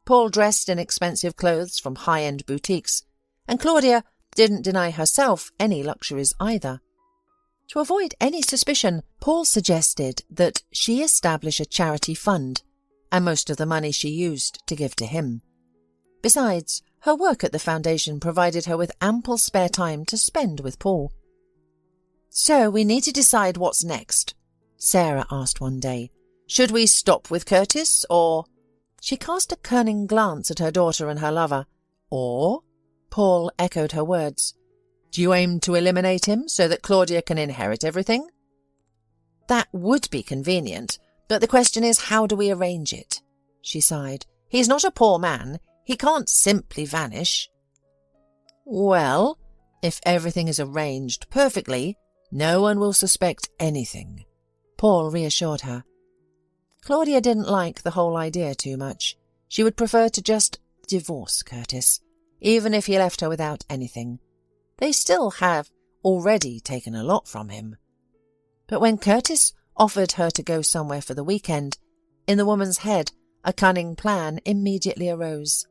Paul dressed in expensive clothes from high-end boutiques, and Claudia didn't deny herself any luxuries either. To avoid any suspicion, Paul suggested that she establish a charity fund, and most of the money she used to give to him. Besides, her work at the foundation provided her with ample spare time to spend with Paul. "So we need to decide what's next," Sarah asked one day. "Should we stop with Curtis, or—" She cast a cunning glance at her daughter and her lover. "Or?" Paul echoed her words. "Do you aim to eliminate him so that Claudia can inherit everything?" "That would be convenient, but the question is, how do we arrange it?" She sighed. "He's not a poor man. He can't simply vanish." "Well, if everything is arranged perfectly, no one will suspect anything," Paul reassured her. Claudia didn't like the whole idea too much. She would prefer to just divorce Curtis, even if he left her without anything. They still have already taken a lot from him. But when Curtis offered her to go somewhere for the weekend, in the woman's head a cunning plan immediately arose.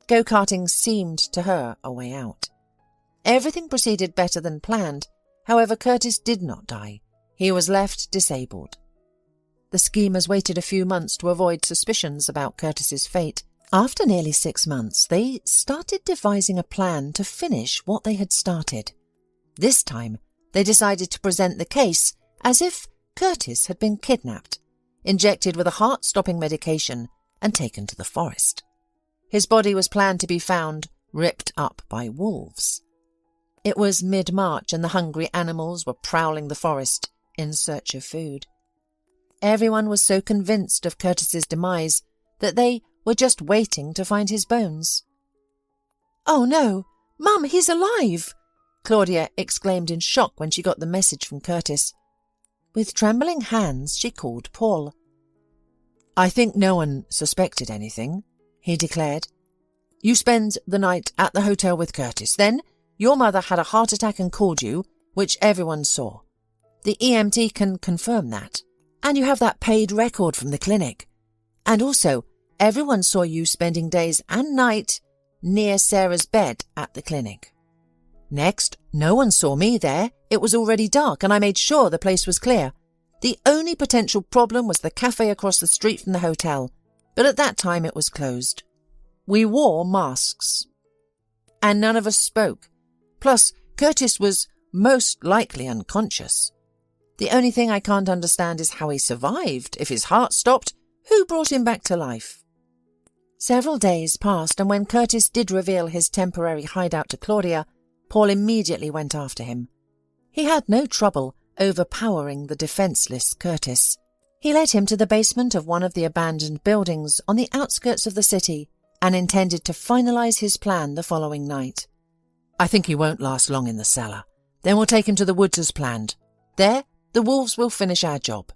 Go-karting seemed to her a way out. Everything proceeded better than planned. However, Curtis did not die. He was left disabled. The schemers waited a few months to avoid suspicions about Curtis's fate. After nearly 6 months, they started devising a plan to finish what they had started. This time, they decided to present the case as if Curtis had been kidnapped, injected with a heart-stopping medication, and taken to the forest. His body was planned to be found ripped up by wolves. It was mid-March, and the hungry animals were prowling the forest in search of food. Everyone was so convinced of Curtis's demise that they were just waiting to find his bones. "Oh no! Mum, he's alive!" Claudia exclaimed in shock when she got the message from Curtis. With trembling hands, she called Paul. "I think no one suspected anything," he declared. "You spent the night at the hotel with Curtis. Then your mother had a heart attack and called you, which everyone saw. The EMT can confirm that. And you have that paid record from the clinic. And also, everyone saw you spending days and night near Sarah's bed at the clinic. Next, no one saw me there. It was already dark and I made sure the place was clear. The only potential problem was the cafe across the street from the hotel, but at that time it was closed. We wore masks. And none of us spoke. Plus, Curtis was most likely unconscious. The only thing I can't understand is how he survived. If his heart stopped, who brought him back to life?" Several days passed, and when Curtis did reveal his temporary hideout to Claudia, Paul immediately went after him. He had no trouble overpowering the defenceless Curtis. He led him to the basement of one of the abandoned buildings on the outskirts of the city and intended to finalize his plan the following night. "I think he won't last long in the cellar. Then we'll take him to the woods as planned. There, the wolves will finish our job."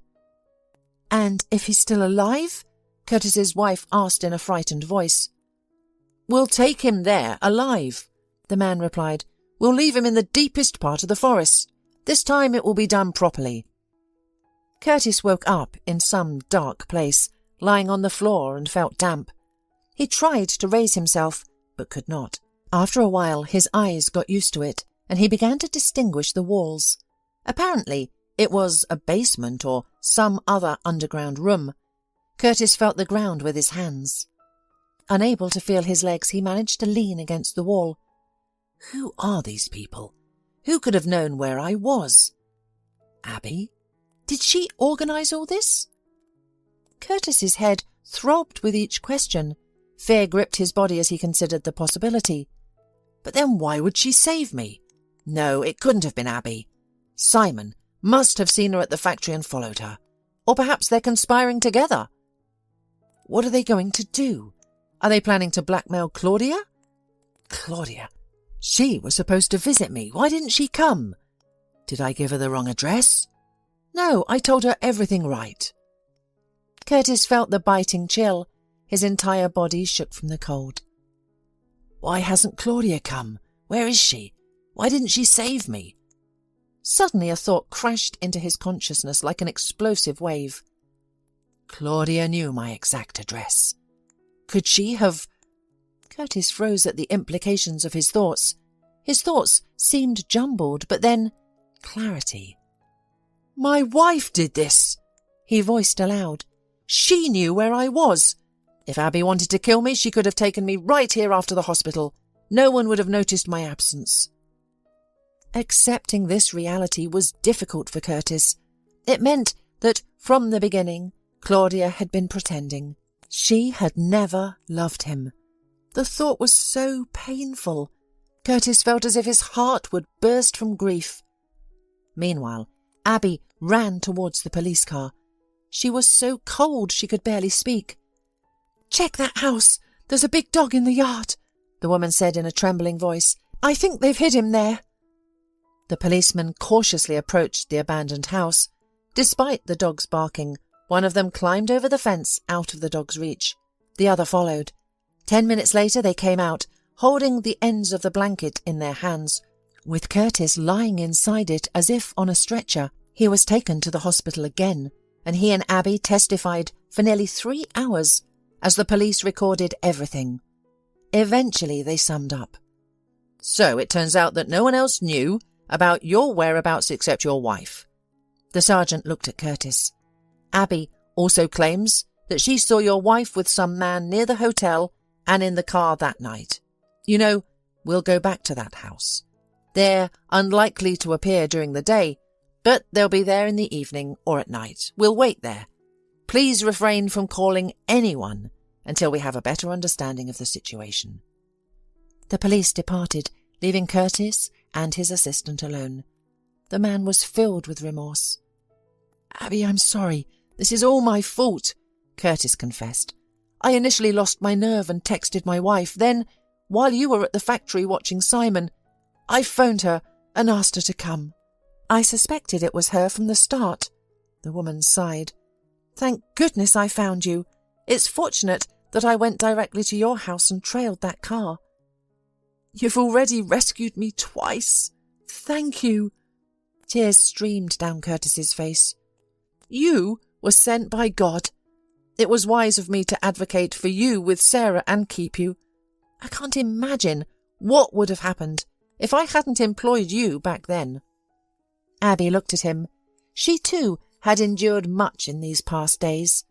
"And if he's still alive?" Curtis's wife asked in a frightened voice. "We'll take him there, alive," the man replied. "We'll leave him in the deepest part of the forest. This time it will be done properly." Curtis woke up in some dark place, lying on the floor, and felt damp. He tried to raise himself, but could not. After a while, his eyes got used to it, and he began to distinguish the walls. Apparently, it was a basement or some other underground room. Curtis felt the ground with his hands. Unable to feel his legs, he managed to lean against the wall. Who are these people? Who could have known where I was? Abby? Did she organize all this? Curtis's head throbbed with each question. Fear gripped his body as he considered the possibility. But then why would she save me? No, it couldn't have been Abby. Simon must have seen her at the factory and followed her. Or perhaps they're conspiring together. What are they going to do? Are they planning to blackmail Claudia? Claudia? She was supposed to visit me. Why didn't she come? Did I give her the wrong address? No, I told her everything right. Curtis felt the biting chill. His entire body shook from the cold. Why hasn't Claudia come? Where is she? Why didn't she save me? Suddenly a thought crashed into his consciousness like an explosive wave. Claudia knew my exact address. Could she have... Curtis froze at the implications of his thoughts. His thoughts seemed jumbled, but then clarity. My wife did this, he voiced aloud. She knew where I was. If Abby wanted to kill me, she could have taken me right here after the hospital. No one would have noticed my absence. Accepting this reality was difficult for Curtis. It meant that from the beginning, Claudia had been pretending. She had never loved him. The thought was so painful. Curtis felt as if his heart would burst from grief. Meanwhile, Abby ran towards the police car. She was so cold she could barely speak. Check that house. There's a big dog in the yard, the woman said in a trembling voice. I think they've hid him there. The policeman cautiously approached the abandoned house. Despite the dogs barking, one of them climbed over the fence out of the dog's reach. The other followed. 10 minutes later they came out, holding the ends of the blanket in their hands, with Curtis lying inside it as if on a stretcher. He was taken to the hospital again, and he and Abby testified for nearly 3 hours as the police recorded everything. Eventually they summed up. So it turns out that no one else knew about your whereabouts except your wife. The sergeant looked at Curtis. Abby also claims that she saw your wife with some man near the hotel and in the car that night. You know, we'll go back to that house. They're unlikely to appear during the day, but they'll be there in the evening or at night. We'll wait there. Please refrain from calling anyone until we have a better understanding of the situation. The police departed, leaving Curtis and his assistant alone. The man was filled with remorse. Abby, I'm sorry. This is all my fault, Curtis confessed. I initially lost my nerve and texted my wife. Then, while you were at the factory watching Simon, I phoned her and asked her to come. I suspected it was her from the start. The woman sighed. Thank goodness I found you. It's fortunate that I went directly to your house and trailed that car. You've already rescued me twice. Thank you. Tears streamed down Curtis's face. You were sent by God. It was wise of me to advocate for you with Sarah and keep you. I can't imagine what would have happened if I hadn't employed you back then. Abby looked at him. She too had endured much in these past days.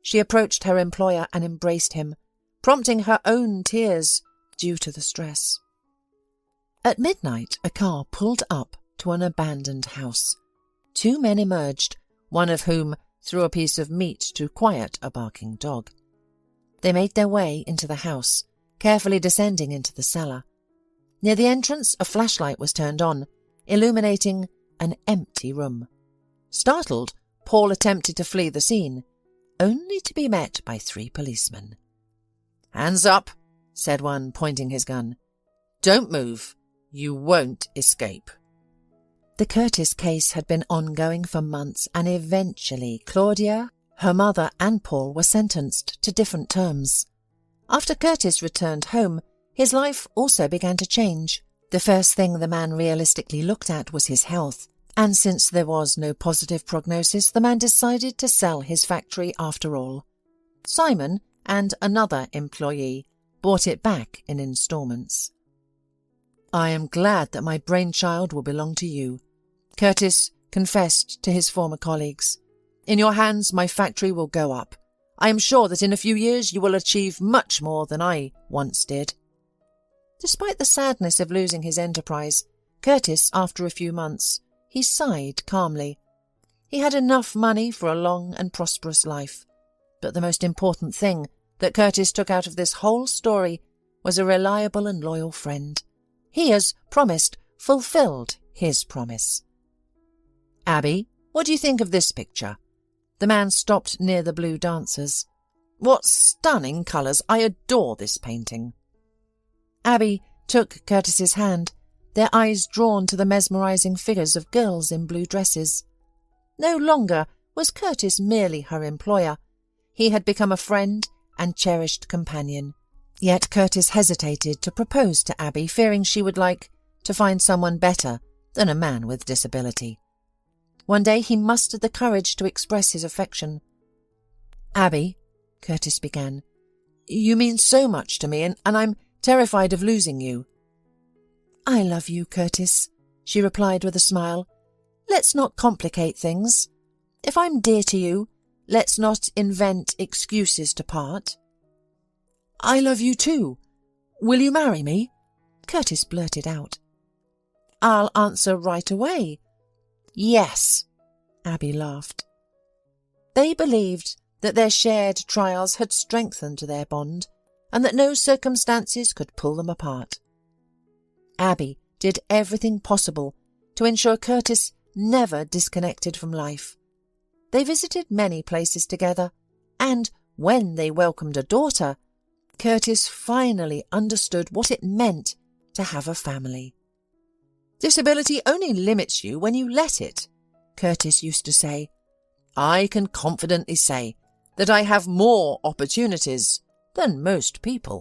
She approached her employer and embraced him, prompting her own tears due to the stress. At midnight, a car pulled up to an abandoned house. Two men emerged, one of whom threw a piece of meat to quiet a barking dog. They made their way into the house, carefully descending into the cellar. Near the entrance, a flashlight was turned on, illuminating an empty room. Startled, Paul attempted to flee the scene, only to be met by 3 policemen. "Hands up," said one, pointing his gun. "Don't move. You won't escape." The Curtis case had been ongoing for months, and eventually Claudia, her mother and Paul were sentenced to different terms. After Curtis returned home, his life also began to change. The first thing the man realistically looked at was his health, and since there was no positive prognosis, the man decided to sell his factory after all. Simon and another employee bought it back in installments. "I am glad that my brainchild will belong to you," Curtis confessed to his former colleagues. "In your hands, my factory will go up. I am sure that in a few years you will achieve much more than I once did." Despite the sadness of losing his enterprise, Curtis, after a few months, he sighed calmly. He had enough money for a long and prosperous life. But the most important thing that Curtis took out of this whole story was a reliable and loyal friend. He, as promised, fulfilled his promise. "Abby, what do you think of this picture?" The man stopped near the blue dancers. "What stunning colours! I adore this painting." Abby took Curtis's hand, their eyes drawn to the mesmerising figures of girls in blue dresses. No longer was Curtis merely her employer. He had become a friend and cherished companion. Yet Curtis hesitated to propose to Abby, fearing she would like to find someone better than a man with disability. One day he mustered the courage to express his affection. "Abby," Curtis began, "you mean so much to me, and I'm terrified of losing you." "I love you, Curtis," she replied with a smile. "Let's not complicate things. If I'm dear to you, let's not invent excuses to part." "I love you too. Will you marry me?" Curtis blurted out. "I'll answer right away. Yes," Abby laughed. They believed that their shared trials had strengthened their bond, and that no circumstances could pull them apart. Abby did everything possible to ensure Curtis never disconnected from life. They visited many places together, and when they welcomed a daughter, Curtis finally understood what it meant to have a family. "Disability only limits you when you let it," Curtis used to say. "I can confidently say that I have more opportunities than most people."